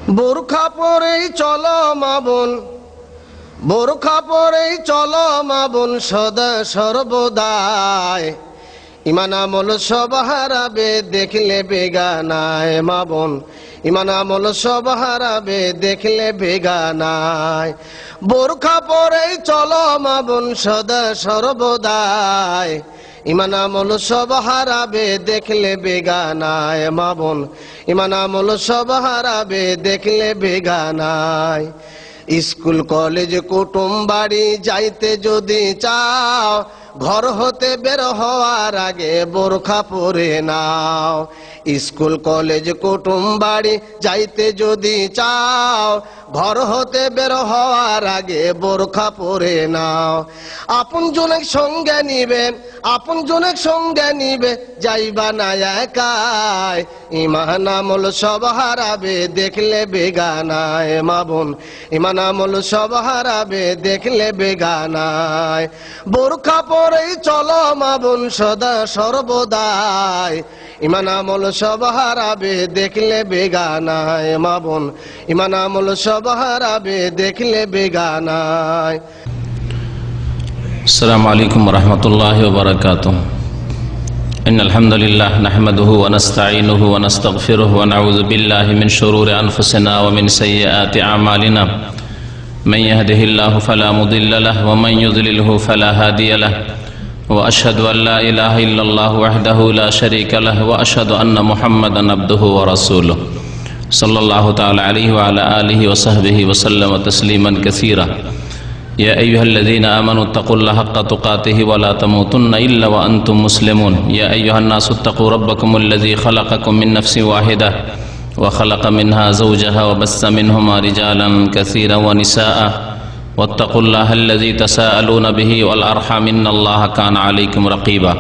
বোরখা পরেই চলো মা বোন, বোরখা পরেই চলো মা বোন, সদা সর্বদায় ইমান আমল সব হারাবে দেখলে বেগানায়। মা বোন ইমান আমল সব হারাবে দেখলে বেগানায়। বোরখা পরেই চলো মা বোন, সদা সর্বদায় ইমান আমল সব হারাবে দেখলে বেগানায়। মা বোন ইমান আমল সব হারাবে দেখলে বেগানায়। স্কুল কলেজ কুটুম বাড়ি যাইতে যদি চাও, ঘর হতে বের হওয়ার আগে বোরখা পরে নাও। স্কুল কলেজ কুটুম বাড়ি যাইতে যদি চাও, ঘর হতে বের হওয়ার আগে বোরখা পরে নাও। আপন জনের সঙ্গে নিবে, আপন জনের সঙ্গে নিবে, যাইবা না একাই। ইমান আমল সব হারাবে দেখলে বেগানায়। মা বোন ইমান আমল সব হারাবে দেখলে বেগানায়। বোরখা পরেই চলো মা বোন, সদা সর্বদায় ইমান আমল সব হারাবে দেখলে বেগানায়। মা বোন ইমান আমল সব হারাবে দেখলে বেগানায়। আসসালামু আলাইকুম ওয়া রাহমাতুল্লাহি ওয়া বারাকাতুহু। ইন্নাল হামদুলিল্লাহ নাহমাদুহু ওয়া নাস্তাঈনুহু ওয়া নাস্তাগফিরুহু ওয়া নাউযু বিল্লাহি মিন শুরুরি আনফুসিনা ওয়া মিন সাইয়্যাতি আ'মালিনা। মান ইয়াহদিহিল্লাহু ফালা মুদিল্লা লাহু ওয়া মান ইউদ্লিলহু ফালা হাদিয়া লাহু। ওয়া আশহাদু আল লা ইলাহা ইল্লাল্লাহু ওয়াহদাহু লা শারীকা লাহু ওয়া আশহাদু আন্না মুহাম্মাদান আবদুহু ওয়া রাসূলুহু সাল্লাল্লাহু তাআলা আলাইহি ওয়া আলা আলিহি ওয়া সাহবিহি ওয়া সাল্লামা তাসলিমান কাসীরা। يا أيها الذين آمنوا اتقوا الله حق تقاته ولا تموتن إلا وأنتم مسلمون. يا أيها الناس اتقوا ربكم الذي خلقكم من نفس واحدة وخلق منها زوجها وبث منهما رجالا كثيرا ونساء واتقوا الله الذي تساءلون به والأرحام إن الله كان عليكم رقيبا.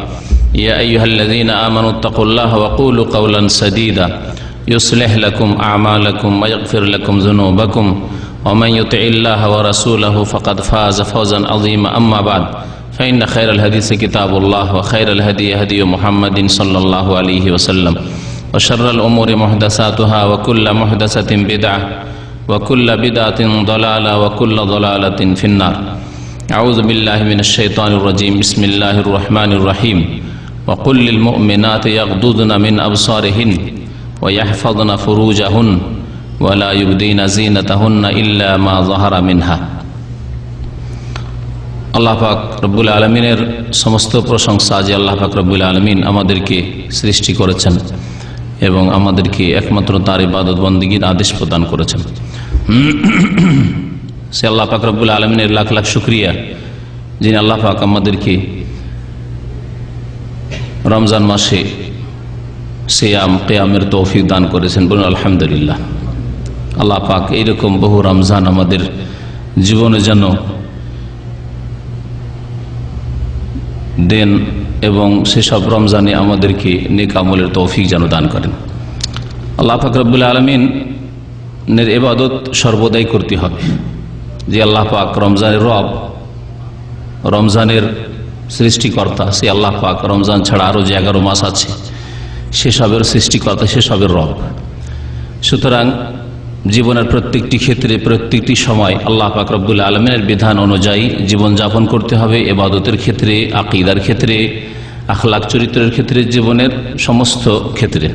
يا أيها الذين آمنوا اتقوا الله وقولوا قولا سديدا يصلح لكم أعمالكم ويغفر لكم ذنوبكم ومن يطع الله ورسوله فقد فاز فوزا عظيما. أما بعد فإن خير الحديث كتاب الله وخير الهدي هدي محمد صلى الله عليه وسلم وشر الأمور محدثاتها وكل محدثة بدعة وكل بدعة ضلالة وكل ضلالة في النار. أعوذ بالله من الشيطان الرجيم. بسم الله الرحمن الرحيم. وقل للمؤمنات يغضضن من أبصارهن ويحفظن فروجهن ولا يبدين زينتهن إلا ما ظهر منها. আল্লাহ পাক রব্বুল আলমিনের সমস্ত প্রশংসা যে আল্লাহ পাক রব্বুল আলমিন আমাদেরকে সৃষ্টি করেছেন এবং আমাদেরকে একমাত্র তার ইবাদত বন্দেগীর আদেশ প্রদান করেছেন। সে আল্লাহ পাক রব্বুল আলমিনের লাখ লাখ শুকরিয়া, যিনি আল্লাহ পাক আমাদেরকে রমজান মাসে সিয়াম কিয়ামের তৌফিক দান করেছেন। বলুন আলহামদুলিল্লাহ। আল্লাহ পাক এইরকম বহু রমজান আমাদের জীবনে যেন দেন এবং সেসব রমজানে আমাদেরকে নেক আমলের তৌফিক যেন দান করেন। আল্লাহ পাক রব্বুল আলমিনের ইবাদত সর্বদাই করতে হবে। যে আল্লাহ পাক রমজানের রব, রমজানের সৃষ্টিকর্তা, সে আল্লাহ পাক রমজান ছাড়া আরও যে 11 মাস আছে সেসবের সৃষ্টিকর্তা, সেসবের রব। সুতরাং জীবনের প্রত্যেকটি ক্ষেত্রে প্রত্যেকটি সময় আল্লাহ পাক রব্বুল আলমিনের বিধান অনুযায়ী জীবনযাপন করতে হবে। ইবাদতের ক্ষেত্রে, আকীদার ক্ষেত্রে, আখলাক চরিত্রের ক্ষেত্রে, জীবনের সমস্ত ক্ষেত্রে।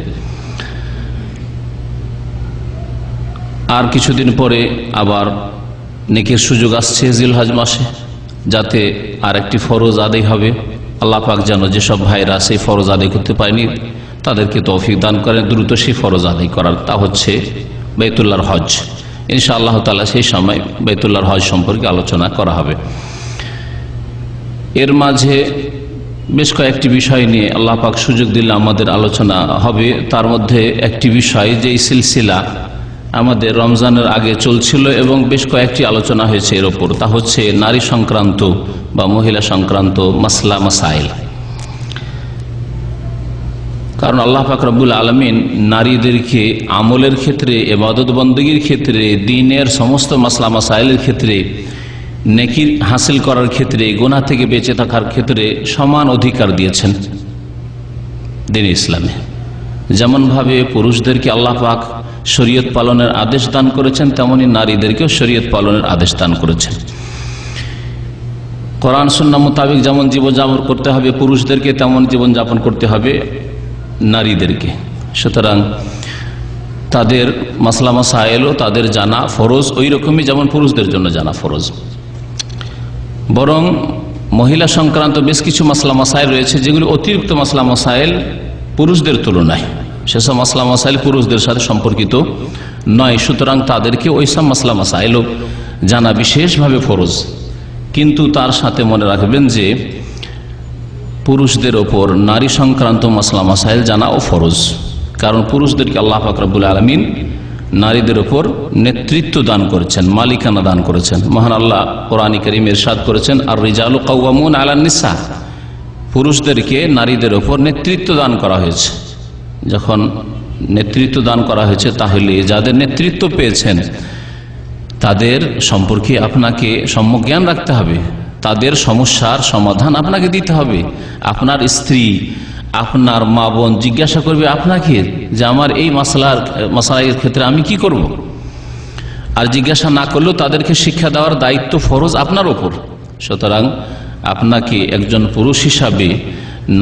আর কিছুদিন পরে আবার নেকের সুযোগ আসছে জিলহজ মাসে, যাতে আর একটি ফরজ আদায় হবে। আল্লাহ পাক যেন যেসব ভাইরা সেই ফরজ আদায় করতে পারেনি তাদেরকে তৌফিক দান করেন দ্রুত সেই ফরজ আদায় করার। তা হচ্ছে বাইতুল্লাহর হজ। ইনশাআল্লাহ তাআলা সেই সময় বাইতুল্লাহর হজ সম্পর্কে আলোচনা করা হবে। এর মাঝে বেশ কয়েকটি বিষয় নিয়ে আল্লাহ পাক সুযোগ দিলে আমাদের আলোচনা হবে। তার মধ্যে একটি বিষয় যে সিলসিলা আমাদের রমজানের আগে চলছিল এবং বেশ কয়েকটি আলোচনা হয়েছে এর ওপর, তা হচ্ছে নারী সংক্রান্ত বা মহিলা সংক্রান্ত মাসলা মাসাইল। কারণ আল্লাহ পাক রব্বুল আলমিন নারীদেরকে আমলের ক্ষেত্রে, ইবাদত বন্দেগীর ক্ষেত্রে, দ্বীনের সমস্ত মাসলা মাসাইলের ক্ষেত্রে, নেকি হাসিল করার ক্ষেত্রে, গুনাহ থেকে বেঁচে থাকার ক্ষেত্রে সমান অধিকার দিয়েছেন দ্বীন ইসলামে। যেমনভাবে পুরুষদেরকে আল্লাহ পাক শরীয়ত পালনের আদেশ দান করেছেন, তেমনি নারীদেরকেও শরীয়ত পালনের আদেশ দান করেছেন। কোরআন সুন্নাহ মোতাবেক যেমন জীবনযাপন করতে হবে পুরুষদেরকে, তেমন জীবনযাপন করতে হবে নারীদেরকে। সুতরাং তাদের মাসলা মাসায়েলও তাদের জানা ফরজ, ওই রকমই যেমন পুরুষদের জন্য জানা ফরজ। বরং মহিলা সংক্রান্ত বেশ কিছু মাসলা মাসাইল রয়েছে যেগুলি অতিরিক্ত মাসলা মাসাইল পুরুষদের তুলনায়, সেসব মাসলা মাসাইল পুরুষদের সাথে সম্পর্কিত নয়। সুতরাং তাদেরকে ওই সব মাসলা মাসাইলও জানা বিশেষভাবে ফরজ। কিন্তু তার সাথে মনে রাখবেন যে পুরুষদের ওপর নারী সংক্রান্ত মাসলা মাসাইল জানাও ফরজ, কারণ পুরুষদেরকে আল্লাহ পাক রব্বুল আলামিন নারীদের ওপর নেতৃত্ব দান করেছেন, মালিকানা দান করেছেন। মহান আল্লাহ কোরআন কারীমে ইরশাদ করেছেন, আর রিজালু কাওয়ামুন আলান নিসা, পুরুষদেরকে নারীদের ওপর নেতৃত্ব দান করা হয়েছে। যখন নেতৃত্ব দান করা হয়েছে, তাহলে যাদের নেতৃত্ব পেয়েছেন তাদের সম্পর্কে আপনাকে সম্যক জ্ঞান রাখতে হবে, তাদের সমস্যার সমাধান আপনাকে দিতে হবে। আপনার স্ত্রী, আপনার মা বোন জিজ্ঞাসা করবে আপনাকে যে আমার এই মাসলার ক্ষেত্রে আমি কি করব, আর জিজ্ঞাসা না করলেও তাদেরকে শিক্ষা দেওয়ার দায়িত্ব ফরজ আপনার ওপর। সুতরাং আপনাকে একজন পুরুষ হিসাবে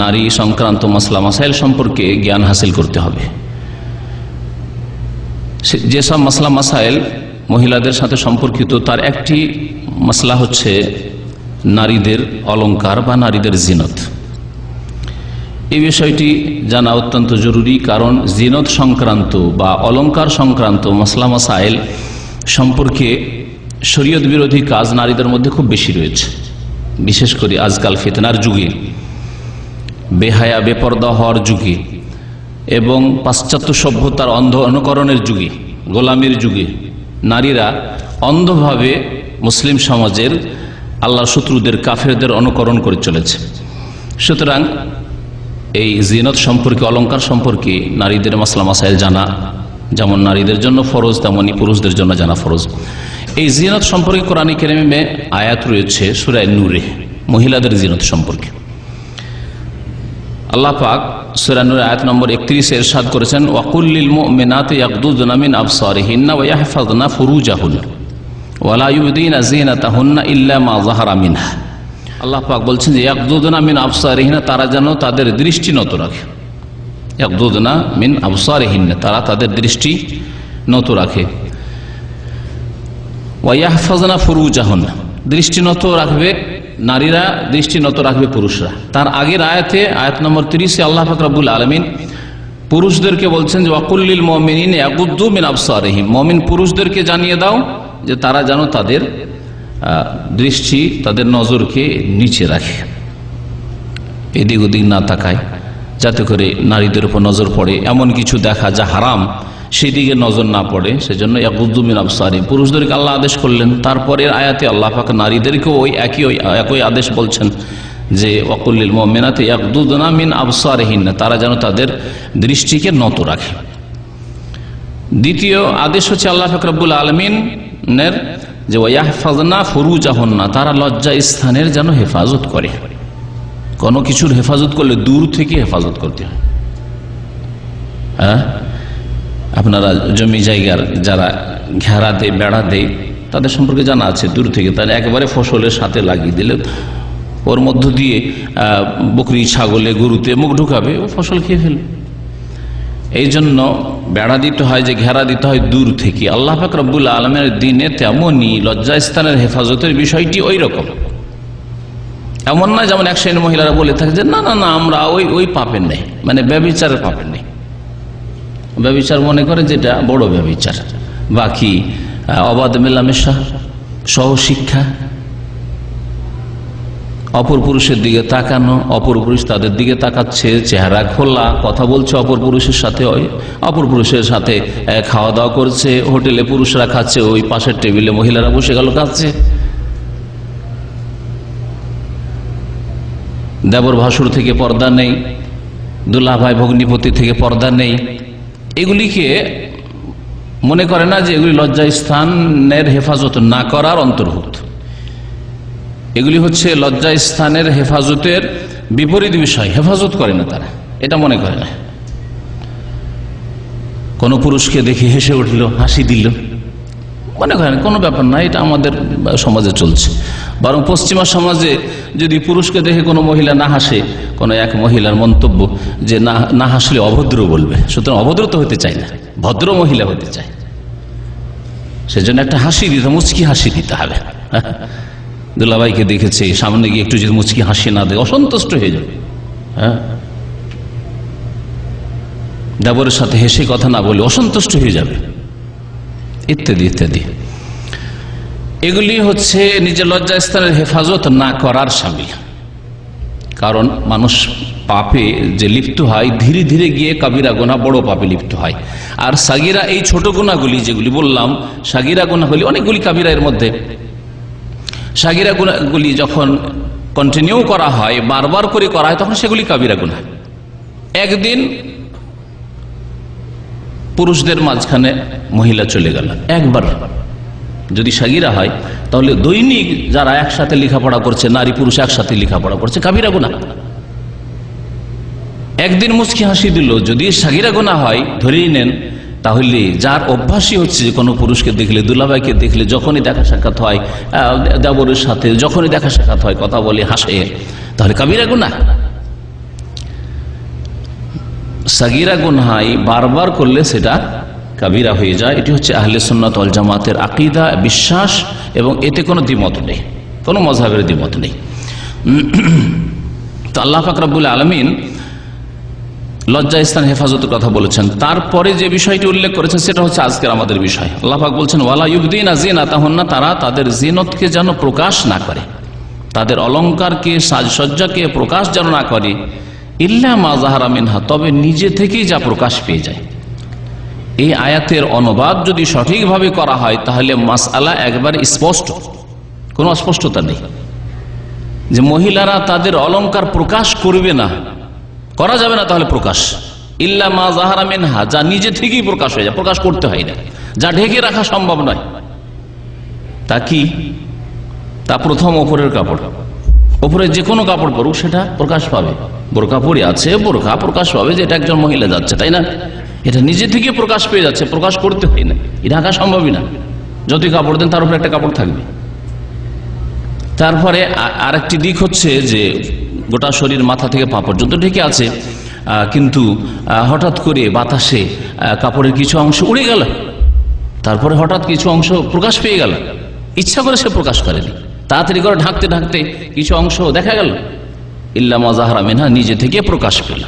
নারী সংক্রান্ত মাসলা মাসাইল সম্পর্কে জ্ঞান হাসিল করতে হবে। যেসব মাসলা মাসাইল মহিলাদের সাথে সম্পর্কিত, তার একটি মাসলা হচ্ছে নারীদের অলংকার বা নারীদের জিনত। এই বিষয়টি জানা অত্যন্ত জরুরি, কারণ জিনত সংক্রান্ত বা অলংকার সংক্রান্ত মাসলা মাসাইল সম্পর্কে শরীয়ত বিরোধী কাজ নারীদের মধ্যে খুব বেশি রয়েছে। বিশেষ করে আজকাল ফিতনার যুগে, বেহায়া বেপর্দা হওয়ার যুগে এবং পাশ্চাত্য সভ্যতার অন্ধ অনুকরণের যুগে, গোলামির যুগে নারীরা অন্ধভাবে মুসলিম সমাজের আল্লাহর শত্রুদের কাফেরদের অনুকরণ করে চলেছে। সুতরাং এই জিনত সম্পর্কে, অলংকার সম্পর্কে নারীদের মাসলা মাসাইল জানা যেমন নারীদের জন্য ফরজ, তেমনি পুরুষদের জন্য জানা ফরজ। এই জিনত সম্পর্কে কোরআন কারীমে আয়াত রয়েছে সূরা নূরে, মহিলাদের জিনত সম্পর্কে। আল্লাহ পাক সূরা নূর আয়াত নম্বর 31 ইরশাদ করেছেন, ওয়াকুল লিল মুমিনাতি ইয়াগদুদনা মিন আবসারিহিন্না ওয়া ইয়াহফাযনা ফুরুজাহুন্না ওয়া লা ইউবদিনা যিনাতাহুন্না ইল্লা মা যাহারা মিনহা। আল্লাহ পাক বলছেন যে ইয়াগদুদনা মিন আবসারিহিন্না, তারা যেন তাদের দৃষ্টি নত রাখে। ইয়াগদুদনা মিন আবসারিহিন্না, তারা তাদের দৃষ্টি নত রাখে। ওয়া ইয়াহফাযনা ফুরুজাহুন্না, দৃষ্টি নত রাখবে নারীরা, দৃষ্টি নত রাখবে পুরুষরা। তার আগের আয়াতে, আয়াত নম্বর 30-এ আল্লাহ পাক রব্বুল আলামিন পুরুষদেরকে বলছেন যে ওয়াকুল লিল মুমিনিনা ইয়াগুদ্দু মিন আবসারিহিম, মুমিন পুরুষদেরকে জানিয়ে দাও যে তারা যেন তাদের দৃষ্টি, তাদের নজরকে নিচে রাখে, এদিক ওদিক না তাকায়, যাতে করে নারীদের উপর নজর পড়ে, এমন কিছু দেখা যা হারাম সেদিকে নজর না পড়ে। সেজন্য ইয়াগুদ্দু মিন আবসারিহিম, পুরুষদেরকে আল্লাহ আদেশ করলেন। তারপরের আয়াতে আল্লাহ পাক নারীদেরকেও ওই একই আদেশ বলছেন যে ওয়াকুল লিল মুমিনাতি ইয়াগুদ্দুনা মিন আবসারিহিন্না, তারা যেন তাদের দৃষ্টিকে নত রাখে। দ্বিতীয় আদেশ হচ্ছে আল্লাহ পাক রব্বুল আলামিনের যে ওয়াহফাযনা ফুরুজাহুন্না, তারা লজ্জা স্থানের যেন হেফাজত করে। কোনো কিছুর হেফাজত করলে দূর থেকে হেফাজত করতে হয়। হ্যাঁ, আপনারা জমি জায়গার যারা ঘেরা দেয়, বেড়া দেয়, তাদের সম্পর্কে জানা আছে। দূর থেকে তাহলে একেবারে ফসলের সাথে লাগিয়ে দিলে ওর মধ্য দিয়ে বকরি, ছাগলে, গরুতে মুখ ঢুকাবে, ও ফসল খেয়ে ফেলবে। এই জন্য বেড়া দিতে হয়, যে ঘেরা দিতে হয় দূর থেকে। আল্লাহ পাক রব্বুল আলামিনের দ্বীনে তেমনই লজ্জাস্থানের হেফাজতের বিষয়টি ওই রকম। এমন না যেমন এক শ্রেণীর মহিলারা বলে থাকে যে না না না আমরা ওই পাপের নেই, মানে ব্যভিচারের পাপের নেই। ব্যভিচার মনে করে যেটা বড় ব্যভিচার, বাকি অবাধ মেলামেশা, সহশিক্ষা, অপর পুরুষের দিকে তাকানো, অপর পুরুষ তাদের দিকে তাকাচ্ছে, চেহারা খোলা, কথা বলছে অপর পুরুষের সাথে, অপর পুরুষের সাথে খাওয়া দাওয়া করছে, হোটেলে পুরুষরা খাচ্ছে, ওই পাশের টেবিলে মহিলারা বসে গেল খাচ্ছে। দেবর ভাসুর থেকে পর্দা নেই, দুলা ভাই ভগ্নিপতি থেকে পর্দা নেই। এগুলিকে মনে করে না যে এগুলি লজ্জা স্থানের হেফাজত না করার অন্তর্ভুক্ত। এগুলি হচ্ছে লজ্জা স্থানের হেফাজতের বিপরীত বিষয়, হেফাজত করে না তারা, এটা মনে করে না। কোনো পুরুষকে দেখে হেসে উঠল, হাসি দিল, মনে করেন কোনো ব্যাপার না, এটা আমাদের সমাজে চলছে। বরং পশ্চিমা সমাজে যদি পুরুষকে দেখে কোনো মহিলা না হাসে, কোনো এক মহিলার মন্তব্য যে না হাসলে অভদ্র বলবে, সুতরাং অভদ্র তো হতে চায় না, ভদ্র মহিলা হতে চায়, সেজন্য একটা হাসি দিতে, মুচকি হাসি দিতে হবে। দুলাভাইকে দেখেছে, সামনে গিয়ে একটু যদি মুচকি হাসি না দেয় অসন্তুষ্ট হয়ে যাবে। হ্যাঁ, দেবরের সাথে হেসে কথা না বলে অসন্তুষ্ট হয়ে যাবে, ইত্যাদি ইত্যাদি। এগুলি হচ্ছে নিজের লজ্জাস্থানের হেফাজত না করার শামিল। কারণ মানুষ পাপে যে লিপ্ত হয়, ধীরে ধীরে গিয়ে কাবিরা গুনাহ বড় পাপে লিপ্ত হয়। আর সাগিরা, এই ছোট গুনাহগুলি যেগুলি বললাম, সাগিরা গুনাহগুলি অনেকগুলি কাবিরা, এর মধ্যে সাগিরা গুনাহগুলি যখন কন্টিনিউ করা হয়, বারবার করে করা হয়, তখন সেগুলি কাবিরা গুনাহ। একদিন পুরুষদের মাঝখানে মহিলা চলে গেল, একবার যদি সাগিরা হয়, তাহলে দৈনিক যারা একসাথে লেখাপড়া করছে, নারী পুরুষ একসাথে লেখাপড়া করছে, কাবিরা গুনাহ। একদিন মুচকি হাসি দিল, যদি সাগিরা গুনাহ হয় ধরেই নেন, তাহলে যার অভ্যাসই হচ্ছে যে কোনো পুরুষকে দেখলে, দুলাভাইকে দেখলে, যখনই দেখা সাক্ষাৎ হয়, দেবরের সাথে যখনই দেখা সাক্ষাৎ হয়, কথা বলে হাসে, তাহলে কাবিরা গুনাহ। সাগিরা গুনহাই বারবার করলে সেটা কাবিরা হয়ে যায়। এটি হচ্ছে আহলে সুন্নাত ওয়াল জামাতের আকীদা, বিশ্বাস, এবং এতে কোনো দ্বিমত নেই, কোনো মযহাবের দ্বিমত নেই। তো আল্লাহ পাক রব্বুল আলামিন লজ্জা স্থান হেফাজতের কথা বলেছেন। তারপরে যে বিষয়টি উল্লেখ করেছেন সেটা হচ্ছে আজকের আমাদের বিষয়। আল্লাহ পাক বলছেন, ওয়ালা ইউবদিনা যিনাতাহুন্না, তারা তাদের জিনতকে যেন প্রকাশ না করে, তাদের অলংকারকে, সাজসজ্জাকে প্রকাশ যেন না করে, ইল্লা মা যাহারা মিনহা, তবে নিজে থেকেই যা প্রকাশ পেয়ে যায়। এই আয়াতের অনুবাদ যদি সঠিকভাবে করা হয়, তাহলে মাসআলা একবার স্পষ্ট, কোনো অস্পষ্টতা নেই যে মহিলারা তাদের অলংকার প্রকাশ করবে না, করা যাবে না, তাহলে প্রকাশ ইল্লা মা যাহারা মিনহা, যা নিজে থেকেই প্রকাশ হয়ে যায়, প্রকাশ করতে হয় না, যা ঢেকে রাখা সম্ভব নয়। তা কি? তা প্রথম ওপরের কাপড়, ওপরে যে কোনো কাপড় পরুক সেটা প্রকাশ পাবে। বোরকা পরে আছে, বোরকা প্রকাশ পাবে যে এটা একজন মহিলা যাচ্ছে, তাই না? এটা নিজে থেকে প্রকাশ পেয়ে যাচ্ছে, প্রকাশ করতে হয় না, এটা ঢাকা সম্ভবই না। যতই কাপড় দেন তার উপরে একটা কাপড় থাকবে। তারপরে আরেকটি দিক হচ্ছে যে গোটা শরীর মাথা থেকে পা পর্যন্ত ঢেকে আছে, কিন্তু হঠাৎ করে বাতাসে কাপড়ের কিছু অংশ উড়ে গেল, তারপরে হঠাৎ কিছু অংশ প্রকাশ পেয়ে গেল, ইচ্ছা করে সে প্রকাশ করেনি, তাড়াতাড়ি করে ঢাকতে ঢাকতে কিছু অংশ দেখা গেল, ইল্লা মা যাহারা মিনহা, নিজে থেকে প্রকাশ পেল।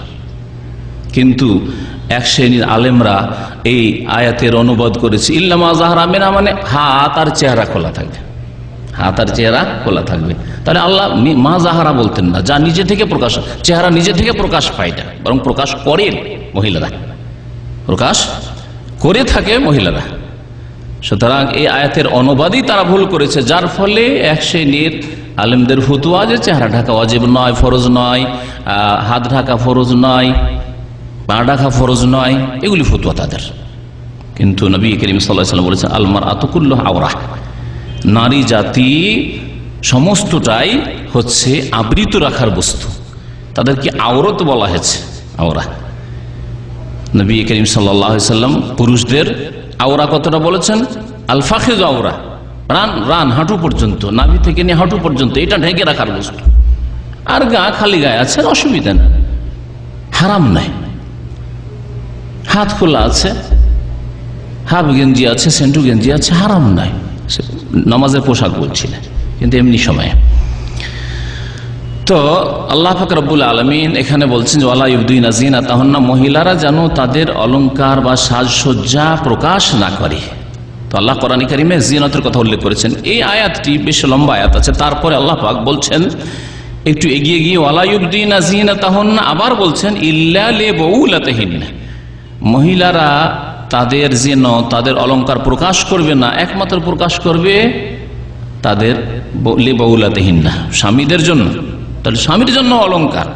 কিন্তু এক শ্রেণীর আলেমরা এই আয়াতের অনুবাদ করেছে ইল্লা মা যাহারা মিনহা মানে হাত আর চেহারা খোলা থাকবে, হাত আর চেহারা খোলা থাকবে। তাহলে আল্লাহ মা যাহারা বলতেন না, যা নিজে থেকে প্রকাশ, চেহারা নিজে থেকে প্রকাশ পায় না, বরং প্রকাশ করেন মহিলারা, প্রকাশ করে থাকে মহিলারা। সুতরাং এই আয়াতের অনুবাদই তারা ভুল করেছে, যার ফলে এক শ্রেণীর আলেমদের ফতোয়া যে চেহারা ঢাকা ওয়াজিব নয়, ফরজ নয়, হাত ঢাকা ফরজ নয়, পা ঢাকা ফরজ নয়, এগুলি ফতোয়া তাদের। কিন্তু নবী করিম সাল্লাল্লাহু আলাইহি ওয়াসাল্লাম বলেছেন, আল মারআতু কুল্লুহা আওরা, নারী জাতি সমস্তটাই হচ্ছে আবৃত রাখার বস্তু, তাদেরকে আওরত বলা হয়েছে, আওরা। নবী করিম সাল্লাল্লাহু আলাইহি ওয়াসাল্লাম পুরুষদের আওরা কতটা বলেছেন? আল ফাখিজ আওরা, রান হাঁটু পর্যন্ত, নাভি থেকে নিয়ে হাঁটু পর্যন্ত, এটা ঢেকে রাখার বস্তু। আর গা খালি গায়ে আছে, অসুবিধা নেই, হারাম নাই। হাত খোলা আছে, হাফ গেঞ্জি আছে, সেন্টু গেঞ্জি আছে, হারাম নাই। নামাজের পোশাক বলছিলেন, কিন্তু এমনি সময়ে। তো আল্লাহ পাক রব্বুল আলামিন এখানে বলছেন যে ওয়ালা ইউবদিনা যিনাতাহুন্না, মহিলারা যেন তাদের অলংকার বা সাজসজ্জা প্রকাশ না করে। তো আল্লাহ কোরআন কারীমে জিনাতের কথা উল্লেখ করেছেন। এই আয়াতটি বেশ লম্বা আয়াত আছে। তারপরে আল্লাহ পাক বলছেন একটু এগিয়ে গিয়ে ওয়ালা ইউবদিনা যিনাতাহুন্না, আবার বলছেন ইল্লা লিবুলাতিহিন্না, মহিলারা তাদের যেন তাদের অলংকার প্রকাশ করবে না, একমাত্র প্রকাশ করবে তাদের লিবুলাতিহিন্না, স্বামীদের জন্য। তাহলে স্বামীর জন্য অলংকার,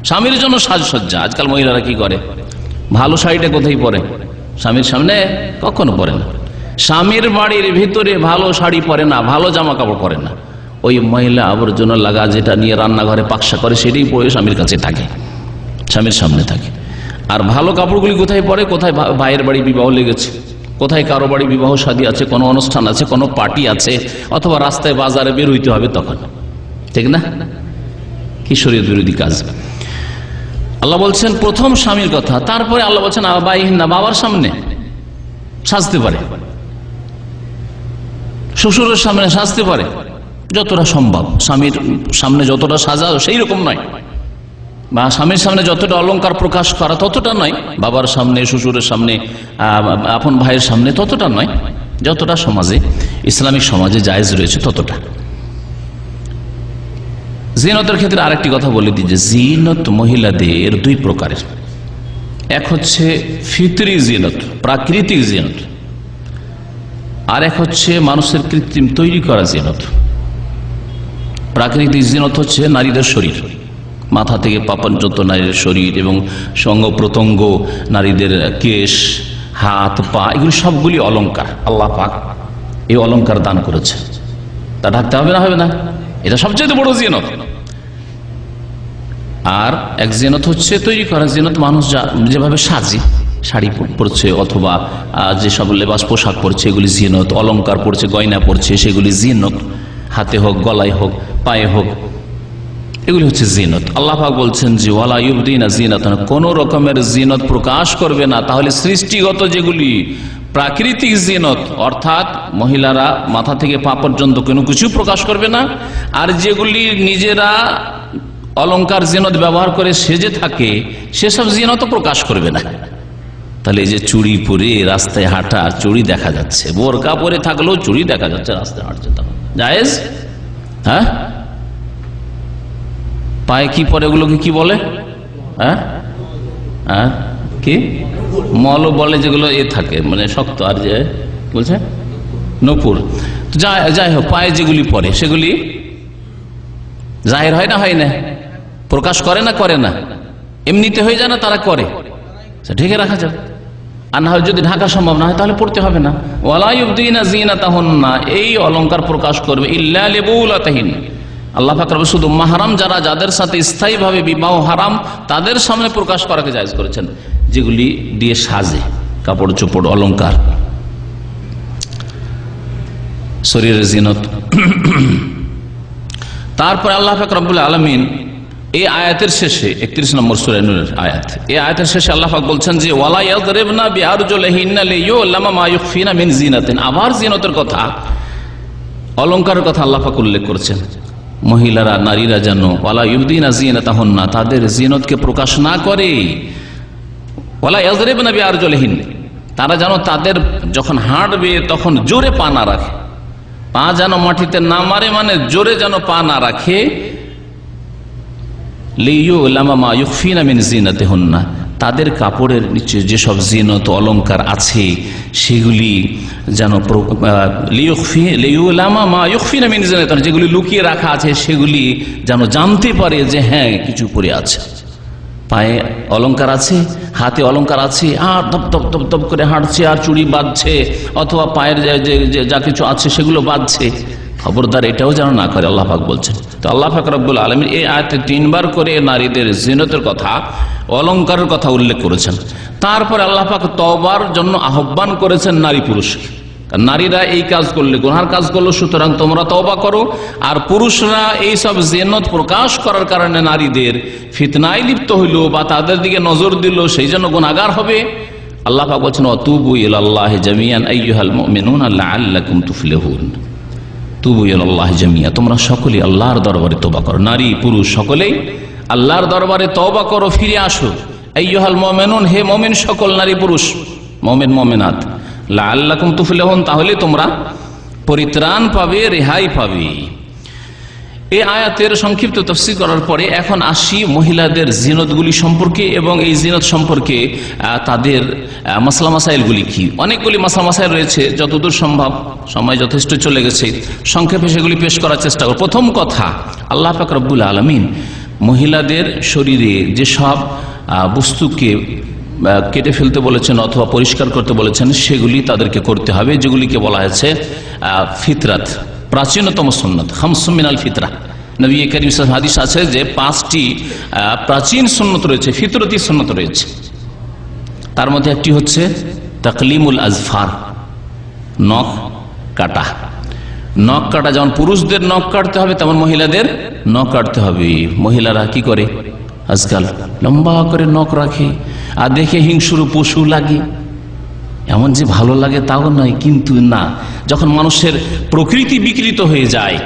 স্বামীর জন্য সাজসজ্জা। আজকাল মহিলারা কি করে? ভালো শাড়িটা কোথায় পরে? স্বামীর সামনে কখনো পরে না। স্বামীর বাড়ির ভিতরে ভালো শাড়ি পরে না, ভালো জামা কাপড় পরে না, ওই মহিলা আবর্জনা লাগা যেটা নিয়ে রান্নাঘরে পাকশা করে সেটাই পরে স্বামীর কাছে থাকে, স্বামীর সামনে থাকে। আর ভালো কাপড়গুলি কোথায় পরে? কোথায় ভাইয়ের বাড়ি বিবাহ লেগেছে, কোথায় কারো বাড়ি বিবাহ শাদী আছে, কোনো অনুষ্ঠান আছে, কোনো পার্টি আছে, অথবা রাস্তায় বাজারে বের হইতে হবে তখন, ঠিক না? কি শরীয়ত বিরোধী কাজ। আল্লাহ বলছেন প্রথম স্বামীর কথা, তারপরে আল্লাহ বলছেন আবাইহিন্না, বাবার সামনে সাজতে পারে, শ্বশুরের সামনে সাজতে পারে যতটা সম্ভব। স্বামীর সামনে যতটা সাজা সেই রকম নয়, বা স্বামীর সামনে যতটা অলংকার প্রকাশ করা ততটা নয়, বাবার সামনে, শ্বশুরের সামনে, আপন ভাইয়ের সামনে ততটা নয়, যতটা সমাজে, ইসলামিক সমাজে জায়েজ রয়েছে ততটা। জিনতের ক্ষেত্রে আরেকটি কথা বলে দিই যে জিনত মহিলাদের দুই প্রকারের। এক হচ্ছে ফিতরি জিনত, প্রাকৃতিক জিনত, আর এক হচ্ছে মানুষের কৃত্রিম তৈরি করা জিনত। প্রাকৃতিক জিনত হচ্ছে নারীদের শরীর, মাথা থেকে পা পর্যন্ত নারীদের শরীর এবং সঙ্গ প্রত্যঙ্গ, নারীদের কেশ, হাত, পা, এগুলি সবগুলি অলংকার। আল্লাহ পাক এই অলংকার দান করেছে, তা ঢাকতে হবে না, হবে না? এটা সবচেয়ে বড় জিনত। আর এক জিনত হচ্ছে তৈরি করা জিনত, মানুষ যেভাবে সাজে, শাড়ি পরছে অথবা যেসব লেবাস পোশাক পরছে এগুলি জিনত, অলংকার পরছে, গয়না পরছে, সেগুলি জিনত, হাতে হোক, গলায় হোক, পায়ে হোক, এগুলি হচ্ছে জিনত। আল্লাহ পাক বলছেন যে ওয়ালা ইউবদিনা জিনাতান, কোন রকমের জিনত প্রকাশ করবে না। তাহলে সৃষ্টিগত যেগুলি প্রাকৃতিক জিনত, অর্থাৎ মহিলারা মাথা থেকে পা পর্যন্ত কোনো কিছু প্রকাশ করবে না, আর যেগুলি নিজেরা অলংকার জিনত ব্যবহার করে সেজে থাকে সেসব জিনত প্রকাশ করবে না। তাহলে এই যে চুড়ি পরে রাস্তায় হাঁটা, চুড়ি দেখা যাচ্ছে, বোরকা পরে থাকলেও চুড়ি দেখা যাচ্ছে, রাস্তায় হাঁটছে, তখন জায়েজ? হ্যাঁ, পায়ে কি পরে ওগুলোকে কি বলে? হ্যাঁ হ্যাঁ, কি মল বলে, যেগুলো এ থাকে মানে শক্ত, আর যে বলছে নূপুর, যাই হোক, পায়ে যেগুলি পরে সেগুলি জাহির হয় না, হয় না? প্রকাশ করে না, করে না? এমনিতে হয়ে যায় না, তারা করে, ঢেকে রাখা যাবে। আর না হয় যদি ঢাকা সম্ভব না হয় তাহলে পড়তে হবে না। ওয়ালা ইউবদিনা জিনাতাহুন্না, এই অলংকার প্রকাশ করবে ইল্লা লিবুলাতিহিন, আল্লাহ পাক শুধু মাহরাম যারা, যাদের সাথে স্থায়ীভাবে বিবাহ হারাম, তাদের সামনে প্রকাশ করাকে জায়েজ করেছেন, যেগুলি দিয়ে সাজে, কাপড় চোপড়, অলংকার, শরীরের জিনত। তারপরে আল্লাহ পাক রব্বুল আলামিন এই আয়াতের শেষে 31 নম্বর সূরা নূরের আয়াত, এই আয়াতের শেষে আল্লাহ পাক বলছেন যে ওয়ালা ইয়াদরিবনা বিআরজুলিহিন্না লিয়ুলামা মা ইউখফিনা মিন জিনাতিন। আবার জিনতের কথা, অলংকারের কথা আল্লাহ পাক উল্লেখ করেছেন। মহিলারা, নারীরা যেন ওয়ালা ইউবদিনা জিনাতাহুন্না, তাদের জিনতকে প্রকাশ না করে, ওয়ালা ইয়াদরিবনা বিআরজুলিহিন্না, তারা যেন তাদের যখন হাঁটবে তখন জোরে পা না রাখে, পা যেন মাটিতে না মারে, মানে জোরে যেন পা না রাখে। লিয়ুলামা মা ইউখফিনা মিন জিনাতিহুন্না, তাদের কাপড়ের নিচে যেসব জিনত অলংকার আছে সেগুলি যেন লিয়ুলামা মা ইউখফিনা মিন জিনাতিহুন্না, যেগুলি লুকিয়ে রাখা আছে সেগুলি যেন জানতে পারে যে হ্যাঁ কিছু পরে আছে, পায়ে অলংকার আছে, হাতে অলংকার আছে, আর ধপ ধপ ধপ ধপ করে হাঁটছে, আর চুড়ি বাঁধছে, অথবা পায়ের যা কিছু আছে সেগুলো বাঁধছে। খবরদার এটাও যেন না করে, আল্লাহ পাক বলছেন। তো আল্লাহ পাক রব্বুল আলামিন এই আয়াতে 3 বার করে নারীদের জিনতের কথা, অলংকারের কথা উল্লেখ করেছেন। তারপরে আল্লাহ পাক তওবার জন্য আহ্বান করেছেন নারী পুরুষ। নারীরা এই কাজ করলে, গুনার কাজ করলো, সুতরাং তোমরা তওবা করো। আর পুরুষরা এই সব জিনত প্রকাশ করার কারণে নারীদের ফিতনায় লিপ্ত হইল বা তাদের দিকে নজর দিল, সেই জন্য গুনাহগার হবে। আল্লাহ পাক বলছেন ওয়াতুবু ইলাল্লাহি জামিআন আইয়ুহাল মুমিনুনা লাআল্লাকুম তুফলিহুন। তুবু ইলাল্লাহি জামিআ, তোমরা সকলেই আল্লাহর দরবারে তওবা করো, নারী পুরুষ সকলেই আল্লাহর দরবারে তওবা করো, ফিরে আসো। আইয়ুহাল মুমিনুন, হে মুমিন সকল নারী পুরুষ, মুমিন মুমিনাত, লাআল্লাকুম তুফলিহুন, তাহলে তোমরা পরিত্রাণ পাবে, রেহাই পাবে। এই আয়াতের সংক্ষিপ্ত তাফসীর করার পরে এখন আসি মহিলাদের জিনতগুলি সম্পর্কে এবং এই জিনত সম্পর্কে তাদের মাসলা মাসাইলগুলি কি। অনেকগুলি মাসলা মাসাইল রয়েছে, যতদূর সম্ভব, সময় যথেষ্ট চলে গেছে, সংক্ষেপে সেগুলি পেশ করার চেষ্টা করব। প্রথম কথা, আল্লাহ পাক রব্বুল আলামিন মহিলাদের শরীরে যেসব বস্তুকে কেটে ফেলতে বলেছেন অথবা পরিষ্কার করতে বলেছেন সেগুলি তাদেরকে করতে হবে, যেগুলিকে বলা হয়েছে ফিতরাত, প্রাচীনতম সুন্নত, খামসুম মিনাল ফিতরা। নবী করিম সাল্লাল্লাহু আলাইহি হাদিস আছে যে 5টি প্রাচীন সুন্নত রয়েছে, ফিতরতি সুন্নত রয়েছে। তার মধ্যে একটি হচ্ছে তাকলিমুল আজফার, নখ কাটা। নখ কাটা, যেমন পুরুষদের নখ কাটতে হবে তেমন মহিলাদের নখ কাটতে হবে। মহিলারা কি করে আজকাল লম্বা করে নখ রাখে, আর দেখে হিংস্র পশু লাগে। এমন যে ভালো লাগে তাও নয়, কিন্তু না, যখন মানুষের প্রকৃতি বিকৃত হয়ে যায়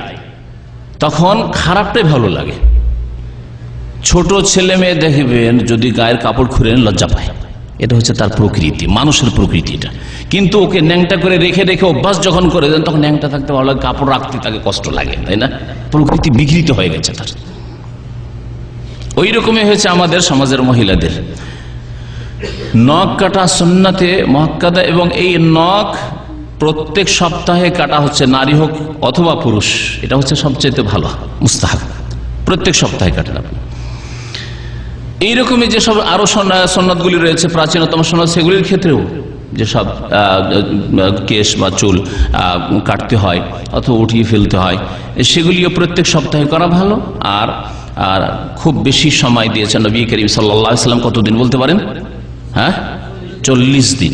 তখন খারাপটাই ভালো লাগে। ছোট ছেলে মেয়ে দেখবেন যদি গায়ের কাপড় খুলে লজ্জা পায়, এটা হচ্ছে তার প্রকৃতি, মানুষের প্রকৃতিটা। কিন্তু ওকে ন্যাংটা করে রেখে রেখে অভ্যাস যখন করে দেন তখন ন্যাংটা থাকতে ভালো লাগে, কাপড় রাখতে তাকে কষ্ট লাগে, তাই না? প্রকৃতি বিকৃত হয়ে গেছে তার। ওই রকমই হয়েছে আমাদের সমাজের মহিলাদের। নখ কাটা সুন্নাতে মুআক্কাদা, এবং এই নখ প্রত্যেক সপ্তাহে কাটা হচ্ছে, নারী হোক অথবা পুরুষ, এটা হচ্ছে সবচেয়ে ভালো মুস্তাহাব, প্রত্যেক সপ্তাহে কাটেন আপনি। এইরকমই যেসব আরো সুন্নাতগুলি রয়েছে প্রাচীনতম সুন্নাত, সেগুলির ক্ষেত্রেও যেসব কেশ বা চুল কাটতে হয় অথবা উঠিয়ে ফেলতে হয়, সেগুলিও প্রত্যেক সপ্তাহে করা ভালো। আর আর খুব বেশি সময় দিয়েছেন নবী করিম সাল্লাল্লাহু আলাইহি ওয়াসাল্লাম, কতদিন বলতে পারেন? হ্যাঁ, 40 দিন,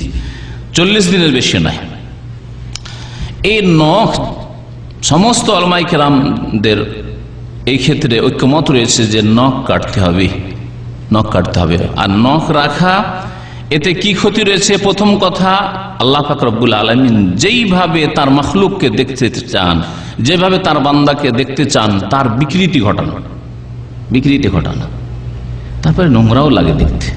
40 দিনের বেশি নয়। এই নখ সমস্ত উলামায়ে কেরামদের এই ক্ষেত্রে ঐক্যমত রয়েছে যে নখ কাটতে হবে, নখ কাটতে হবে। আর নখ রাখা এতে কি ক্ষতি রয়েছে? প্রথম কথা, আল্লাহ পাক রব্বুল আলামিন যেইভাবে তার মাখলুককে দেখতে চান, যেভাবে তার বান্দাকে দেখতে চান, তার বিকৃতি ঘটানো, বিকৃতি ঘটানো। তারপরে নোংরাও লাগে দেখতে।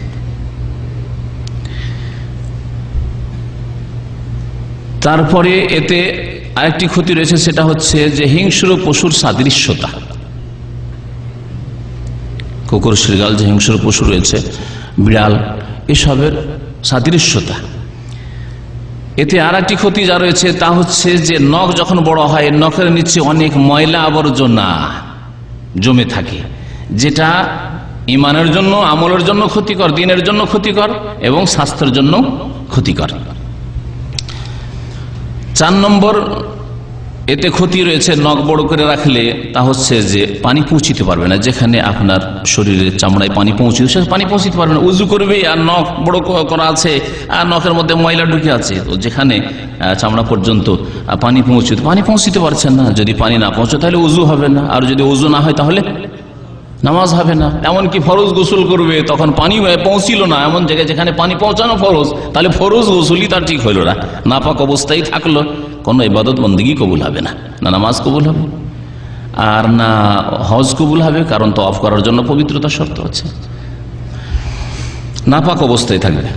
তারপরে এতে আরেকটি ক্ষতি রয়েছে, সেটা হচ্ছে যে হিংস্র পশুর সাদৃশ্যতা। কুকুর, শৃগাল যে হিংস্র পশু রয়েছে, বিড়াল, এসবের সাদৃশ্যতা। এতে আর একটি ক্ষতি যা রয়েছে তা হচ্ছে যে নখ যখন বড় হয়, নখের নিচে অনেক ময়লা আবর্জনা জমে থাকে, যেটা ইমানের জন্য, আমলের জন্য ক্ষতিকর, দিনের জন্য ক্ষতিকর এবং স্বাস্থ্যের জন্য ক্ষতিকর। 4 নম্বর এতে ক্ষতি রয়েছে নখ বড় করে রাখলে, তা হচ্ছে যে পানি পৌঁছিতে পারবে না। যেখানে আপনার শরীরের চামড়ায় পানি পৌঁছবে, সে পানি পৌঁছিতে পারবে না। উজু করবে আর নখ বড় করা আছে আর নখের মধ্যে ময়লা ঢুকে আছে, তো যেখানে চামড়া পর্যন্ত পানি পৌঁছিতে পারছেন না। যদি পানি না পৌঁছে তাহলে উজু হবে না, আর যদি উজু না হয় তাহলে নামাজ হবে না। এমনকি ফরজ গোসল করবে, তখন পানি পৌঁছিল না এমন জায়গায় যেখানে পানি পৌঁছানো ফরজ, তাহলে ফরজ গোসলই তার ঠিক হইল না, নাপাক অবস্থায় থাকলো, কোনো ইবাদত বন্দেগী কবুল হবে না, না নামাজ কবুল হবে আর না হজ কবুল হবে, কারণ তওয়াফ করার জন্য পবিত্রতা শর্ত আছে, নাপাক অবস্থায় থাকবে।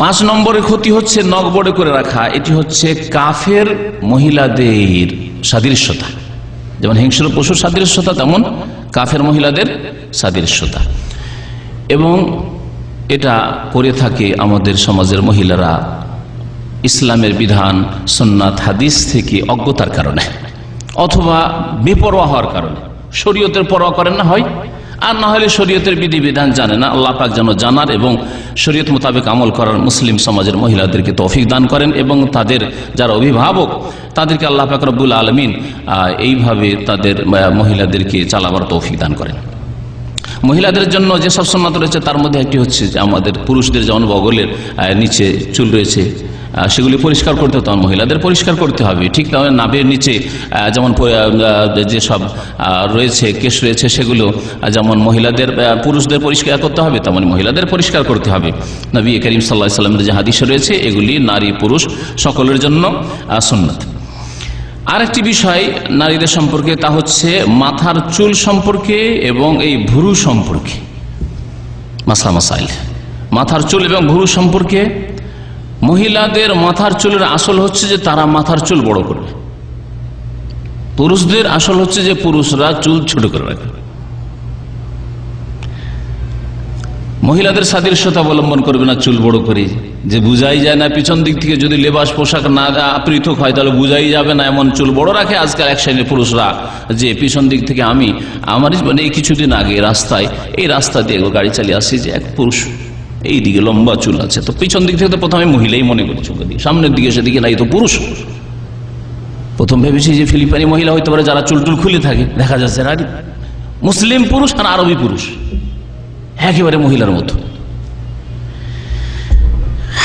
5 নম্বরের ক্ষতি হচ্ছে নখ বড় করে রাখা। এটি হচ্ছে কাফের মহিলাদের সাদৃশ্যতা, যেমন হিংস্র পশুর সাদৃশ্যতা তেমন কাফের মহিলাদের সাদৃশ্যতা। এবং এটা করে থাকে আমাদের সমাজের মহিলারা ইসলামের বিধান, সুন্নাত, হাদিস থেকে অজ্ঞতার কারণে অথবা বেপরোয়া হওয়ার কারণে। শরীয়তের পরোয়া করেন না হয়, আর না হলে শরীয়তের বিধিবিধান জানে না। আল্লাহ পাক যেন জানার এবং শরীয়ত মোতাবেক আমল করার মুসলিম সমাজের মহিলাদেরকে তৌফিক দান করেন, এবং তাদের যারা অভিভাবক তাদেরকে আল্লাহ পাক রব্বুল আলামিন এইভাবে তাদের মহিলাদেরকে চালাবার তৌফিক দান করেন। মহিলাদের জন্য যেসব সুন্নাত রয়েছে তার মধ্যে একটি হচ্ছে যে আমাদের পুরুষদের যেমন বগলের নিচে চুল রয়েছে সেগুলি পরিষ্কার করতে হবে, তখন মহিলাদের পরিষ্কার করতে হবে। ঠিক তেমন নাভির নিচে যেমন যেসব রয়েছে কেশ রয়েছে সেগুলো যেমন মহিলাদের পুরুষদের পরিষ্কার করতে হবে, তেমন মহিলাদের পরিষ্কার করতে হবে। নবী করিম সাল্লাল্লাহু আলাইহি ওয়াসাল্লামের যে হাদিস রয়েছে এগুলি নারী পুরুষ সকলের জন্য সুন্নাত। আরেকটি বিষয় নারীদের সম্পর্কে, তা হচ্ছে মাথার চুল সম্পর্কে এবং এই ভুরু সম্পর্কে মাসলা মাসাইল। মাথার চুল এবং ভুরু সম্পর্কে মহিলাদের মাথার চুলের আসল হচ্ছে যে তারা মাথার চুল বড় করবে, পুরুষদের আসল হচ্ছে যে পুরুষরা চুল ছোট করে রাখবে। মহিলাদের সাদৃশ্যতা অবলম্বন করবে না চুল বড় করে, যে বুঝাই যায় না পিছন দিক থেকে যদি লেবাস পোশাক না পৃথক হয় তাহলে বুঝাই যাবে না, এমন চুল বড় রাখে আজকাল এক শ্রেণীর পুরুষরা, যে পিছন দিক থেকে আমার মানে এই কিছুদিন আগে রাস্তায়, এই রাস্তা দিয়ে গাড়ি চালিয়ে আসছি যে এক পুরুষ এই দিকে লম্বা চুল আছে, তো পিছন দিক থেকে তো প্রথমে মহিলাই মনে করি, চোখে দিকে সামনের দিকে সেদিকে নাই তো পুরুষ। প্রথম ভেবেছি যে ফিলিপাইনি মহিলা হইতে পারে যারা চুল টুল খুলে থাকে, দেখা যাচ্ছে না মুসলিম পুরুষ আর আরবি পুরুষ একেবারে মহিলার মতো।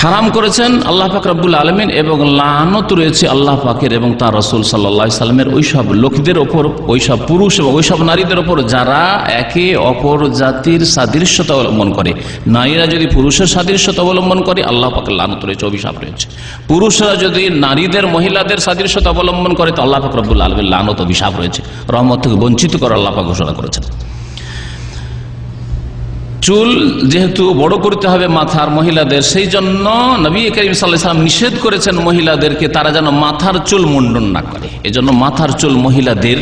হারাম করেছেন আল্লাহ পাক রব্বুল আলামিন, এবং লানত রয়েছে আল্লাহ পাকের এবং তার রাসূল সাল্লাল্লাহু আলাইহি সাল্লামের ওইসব লোকদের ওপর, ওইসব পুরুষ এবং ওইসব নারীদের ওপর যারা একে অপর জাতির সাদৃশ্যতা অবলম্বন করে। নারীরা যদি পুরুষের সাদৃশ্যতা অবলম্বন করে আল্লাহ পাকের লানত রয়েছে, অভিশাপ রয়েছে। পুরুষরা যদি নারীদের মহিলাদের সাদৃশ্যতা অবলম্বন করে তো আল্লাহ পাক রব্বুল আলামিনের লানত, অভিশাপ রয়েছে, রহমত থেকে বঞ্চিত করে আল্লাহ পাক ঘোষণা করেছেন। চুল যেহেতু বড় করতে হবে মাথার মহিলাদের, সেই জন্য নবী করিম সাল্লাল্লাহু আলাইহি ওয়াসাল্লাম নিষেধ করেছেন মহিলাদেরকে তারা যেন মাথার চুল মুন্ডন না করে। এজন্য মাথার চুল মহিলাদের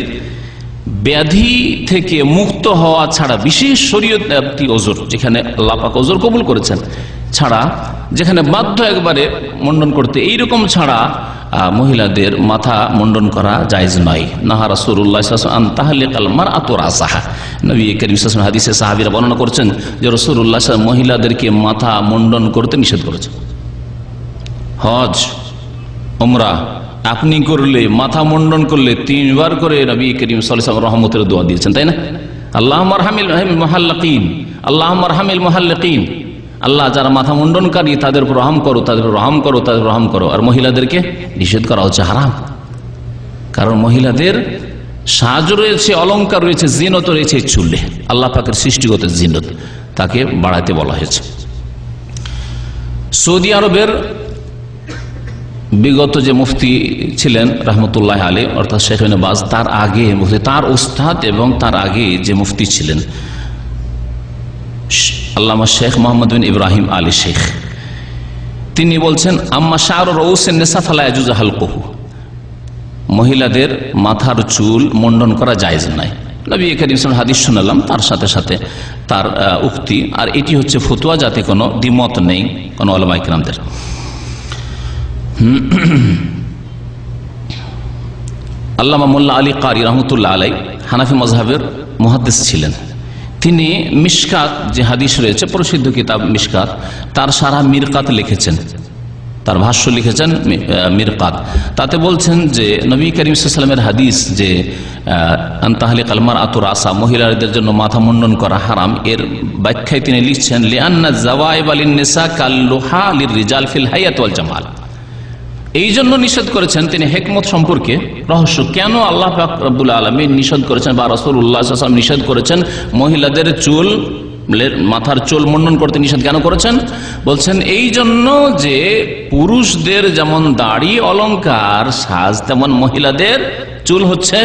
ব্যাধি থেকে মুক্ত হওয়া ছাড়া, বিশেষ শরীয়তি ওজর যেখানে আল্লাহ পাক ওজর কবুল করেছেন ছাড়া, যেখানে বাধ্য একবারে মুন্ডন করতে, এইরকম ছাড়া মহিলাদের মাথা মুন্ডন করা জায়েজ নয়। নাহা রাসূলুল্লাহ সাল্লাল্লাহু আলাইহি ওয়াসাল্লাম আন তাহলিকাল মারআতু রাসাহা। নবী করিম সাল্লাল্লাহু আলাইহি ওয়াসাল্লাম হাদিসে সাহাবীরা বর্ণনা করছেন যে রাসূলুল্লাহ সাল্লাল্লাহু আলাইহি ওয়াসাল্লাম মহিলাদেরকে মাথা মুন্ডন করতে নিষেধ করেছেন। হজ উমরা আপনি করলে, মাথা মুন্ডন করলে 3 বার করে নবী করিম সাল্লাল্লাহু আলাইহি ওয়াসাল্লাম রহমতের দোয়া দিয়েছেন, তাই না? আল্লাহুম্মা আরহামিল মুহাল্লিকিন, আল্লাহুম্মা আরহামিল মুহাল্লিকিন, আল্লাহ যারা মাথা মুন্ডনকারী তাদের উপর রহম করো, তাদের রহম করো, তাদের রহম করো। আর মহিলাদেরকে নিষেধ করা হচ্ছে, হারাম। কারণ মহিলাদের সাজ রয়েছে, অলংকার রয়েছে, জিনত রয়েছে চুলে, আল্লাহ পাকের সৃষ্টিগত জিনত, তাকে বাড়াতে বলা হয়েছে। সৌদি আরবের বিগত যে মুফতি ছিলেন রহমতুল্লাহ আলাইহি, অর্থাৎ শেখ ইবনে বাজ, তার আগে মুফতি, তার উস্তাদ এবং তার আগে যে মুফতি ছিলেন আল্লামা শেখ মোহাম্মদ বিন ইব্রাহিম আলী শেখ, তিনি বলছেন আম্মা শা'রু রাউসিন নিসা ফালা ইয়াজুজু হালকুহু, মহিলাদের মাথার চুল মুন্ডন করা জায়েজ নাই। নবী করিম সাল্লাল্লাহু আলাইহি ওয়াসাল্লাম হাদিস শুনালাম, তার সাথে সাথে তার উক্তি, আর এটি হচ্ছে ফতোয়া, যাতে কোনো দ্বিমত নেই কোনো উলামায়ে কেরামদের। আল্লামা মোল্লা আলী কারি রহমতুল্লাহ আলাইহি হানাফি মাযহাবের মুহাদ্দিস ছিলেন। তিনি মিশকাত যে হাদিস রয়েছে, প্রসিদ্ধ কিতাব মিশকাত, তার সারা মিরকাত লিখেছেন, তার ভাষ্য লিখেছেন মিরকাত। তাতে বলছেন যে নবী করিম সাল্লাল্লাহু আলাইহি ওয়াসাল্লামের হাদিস যে আন তাহলিকাল মারআতু রাসা, মহিলাদের জন্য মাথা মুন্ডন করা হারাম, এর ব্যাখ্যায় তিনি লিখছেন লিআন্না যাওয়াইব লিন নিসা কাল্লুহা লিররিজাল ফিল হায়াত ওয়াল জামাল। এই জন্য নিষেধ করেছেন তিনি হিকমত সম্পর্কে, রহস্য কেন আল্লাহ পাক রব্বুল আলামিন নিষেধ করেছেন বা রাসূলুল্লাহ সাল্লাল্লাহু আলাইহি ওয়াসাল্লাম নিষেধ করেছেন মহিলাদের চুল, মাথার চুল মুন্ডন করতে নিষেধ কেন করেছেন? বলছেন এই জন্য যে পুরুষদের যেমন দাড়ি অলংকার সাজ, তেমন মহিলাদের চুল হচ্ছে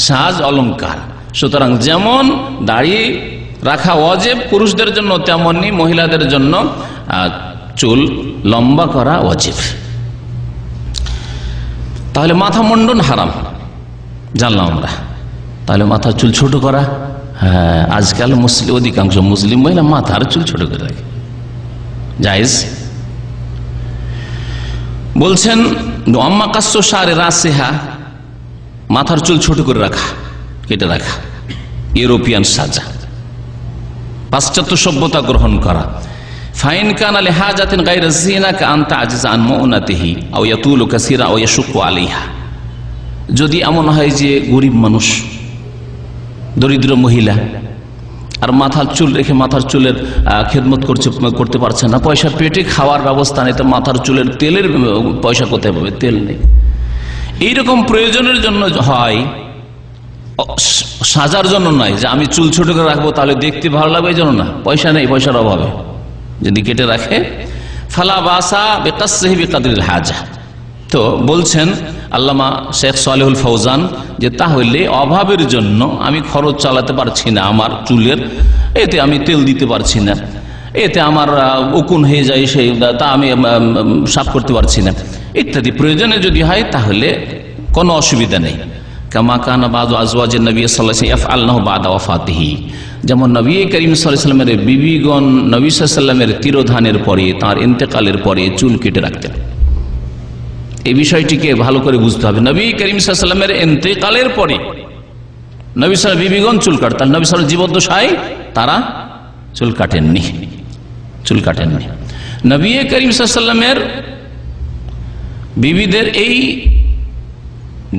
সাজ অলংকার। সুতরাং যেমন দাড়ি রাখা ওয়াজিব পুরুষদের জন্য, তেমনি মহিলাদের জন্য চুল লম্বা করা ওয়াজিব। তাহলে মাথা মুন্ডন হারাম জানলাম আমরা। তাহলে মাথার চুল ছোট করা, হ্যাঁ, আজকাল অধিকাংশ মুসলিম মহিলা মাথার চুল ছোট করে রাখে, জায়েজ। বলছেন আম্মা কাসসু শা'রি রাসিহা, মাথার চুল ছোট করে রাখা, কেটে রাখা, ইউরোপিয়ান সাজা, পাশ্চাত্য সভ্যতা গ্রহণ করা। ফাইন কানা লিহাজাতিন গায়রা যিনা কাআন তা'জিজা আন মুউনাতিহি আও ইয়াতুলু কাসীরা আও ইয়াশুক্কু আলাইহা, যদি এমন হয় যে গরিব মানুষ, দরিদ্র মহিলা, আর মাথার চুল রেখে মাথার চুলের খেদমত করতে পারছে না, পয়সা পেটে খাওয়ার ব্যবস্থা নেই, তো মাথার চুলের তেলের পয়সা কোথায় পাবে? তেল নেই। এইরকম প্রয়োজনের জন্য হয়, সাজার জন্য নয়, যে আমি চুল ছোট করে রাখবো তাহলে দেখতে ভালো লাগবে, এই জন্য না। পয়সা নেই, পয়সার অভাবে যদি কেটে রাখে, ফালা বাসা বিকাসসিহি বিকাদরিল হাজা। তো বলছেন আল্লামা শেখ সালেহুল ফৌজান যে তাহলে অভাবের জন্য আমি খরচ চালাতে পারছি না আমার চুলের, এতে আমি তেল দিতে পারছি না, এতে আমার উকুন হয়ে যায়, সেই তা আমি সাফ করতে পারছি না, ইত্যাদি প্রয়োজনে যদি হয় তাহলে কোনো অসুবিধা নেই। কামা কানা বাযু আজওয়াজিন নবী সাল্লাল্লাহু আলাইহি ওয়াসাল্লাম ইয়াফআলনাহু বা'দা ওয়াফাতিহি, যেমন নবী করিম সাল্লাল্লাহু আলাইহি ওয়াসাল্লামের বিবিগণ নবী সাল্লাল্লাহু আলাইহি ওয়াসাল্লামের তিরোধানের পরে, তার ইন্তেকালের পরে চুল কেটে রাখতেন। এই বিষয়টিকে ভালো করে বুঝতে হবে। নবী করিম সাল্লাল্লাহু আলাইহি ওয়াসাল্লামের ইন্তেকালের পরে নবী সাল্লাল্লাহু বিবিগণ চুল কাটতেন, নবী সাল্লাল্লাহু জীবদ্দশায় তারা চুল কাটেননি। নবী করিম সাল্লাল্লাহু আলাইহি ওয়াসাল্লামের বিবিদের এই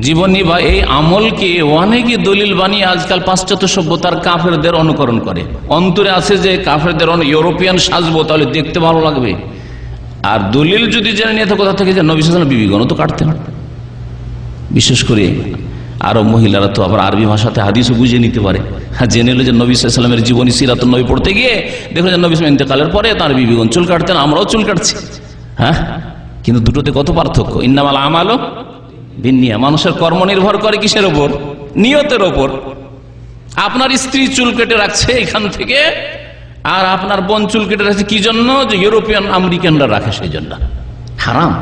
জীবনী বা এই আমলকে অনেকে দলিল বানিয়ে আজকাল পাশ্চাত্য সভ্যতার কাফেরদের অনুকরণ করে। অন্তরে আছে যে কাফেরদের ইউরোপিয়ান সাজবো তাহলে দেখতে ভালো লাগবে, আর দলিল যদি জেনে নিয়ে কোথা থেকে যে নবী সাল্লাল্লাহু আলাইহি ওয়াসাল্লাম বিবিগণও তো কাটতেন। বিশেষ করে আরব মহিলারা তো আবার আরবি ভাষাতে হাদিসও বুঝে নিতে পারে। জেনে এলো যে নবী সাল্লাল্লাহু আলাইহি ওয়াসাল্লামের জীবনী সিরাতুন নবী পড়তে গিয়ে দেখলো যে নবী সাল্লাল্লাহু আলাইহি ওয়াসাল্লাম ইন্তেকালের পরে তার বিবিগণ চুল কাটতেন, আমরাও চুল কাটছি। হ্যাঁ, কিন্তু দুটোতে কত পার্থক্য। ইন্নামাল আমালু বিন্নিয়াত, মানুষের কর্ম নির্ভর করে কিসের ওপর? নিয়তের ওপর। আপনার স্ত্রী চুল কেটে রাখছে এখান থেকে, আর আপনার বোন চুল কেটে রাখছে কি জন্য? যে ইউরোপিয়ান আমেরিকানরা রাখে সেই জন্য। হারাম,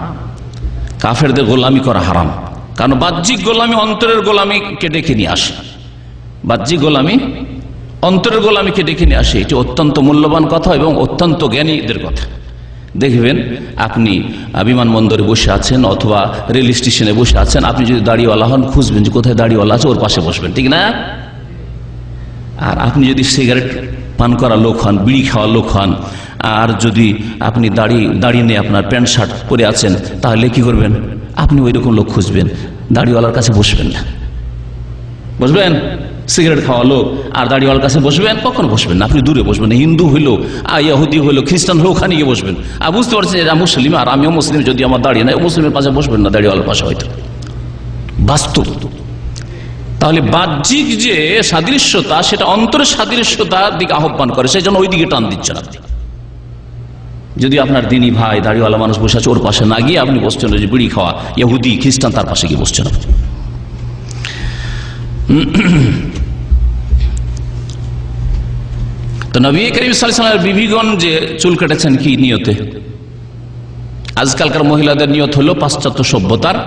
কাফেরদের গোলামি করা হারাম। কারণ বাহ্যিক গোলামি অন্তরের গোলামিকে ডেকে নিয়ে আসে, বাহ্যিক গোলামি অন্তরের গোলামিকে ডেকে নিয়ে আসে। এটি অত্যন্ত মূল্যবান কথা এবং অত্যন্ত জ্ঞানীদের কথা। দেখবেন আপনি বিমানবন্দরে বসে আছেন অথবা রেল স্টেশনে বসে আছেন, আপনি যদি দাড়িওয়ালা হন খুঁজবেন যে কোথায় দাড়িওয়ালা আছে, ওর পাশে বসবেন, ঠিক না? আর আপনি যদি সিগারেট পান করা লোক হন, বিড়ি খাওয়া লোক হন, আর যদি আপনি দাড়ি নিয়ে আপনার প্যান্ট শার্ট পরে আছেন, তাহলে কি করবেন? আপনি ওই রকম লোক খুঁজবেন, দাড়িওয়ালার কাছে বসবেন না। বসবেন? সিগারেট খাওয়া লোক আর দাড়িওয়ালার কাছে বসবেন? কখনো বসবেন না। আপনি দূরে বসবেন। হিন্দু হইলো, ইহুদি হইলো, খ্রিস্টান হলো, ওখানে গিয়ে বসবেন। আর বুঝতে পারছেন যে মুসলিম আর আমিও মুসলিম, যদি আমার দাঁড়িয়ে নাই, মুসলিমের পাশে বসবেন না, দাড়িওয়ালার পাশে হয়তো। বাস্তব। তাহলে বাহ্যিক যে সাদৃশ্যতা, সেটা অন্তরের সাদৃশ্যতার দিকে আহ্বান করে, সেই জন্য ওই দিকে টান দিচ্ছেন আপনি। যদি আপনার দিনী ভাই দাড়িওয়ালা মানুষ বসে আছে, ওর পাশে না গিয়ে আপনি বসছেন যে বিড়ি খাওয়া ইহুদি খ্রিস্টান, তার পাশে গিয়ে বসছেন আপনি। তো নবী করিম সাল্লাল্লাহু আলাইহি ওয়াসাল্লামের বিবিগণ যে চুল কেটেছেন কি নিয়তে? আজকালকার মহিলাদের নিয়ত হলো পাশ্চাত্য সভ্যতার,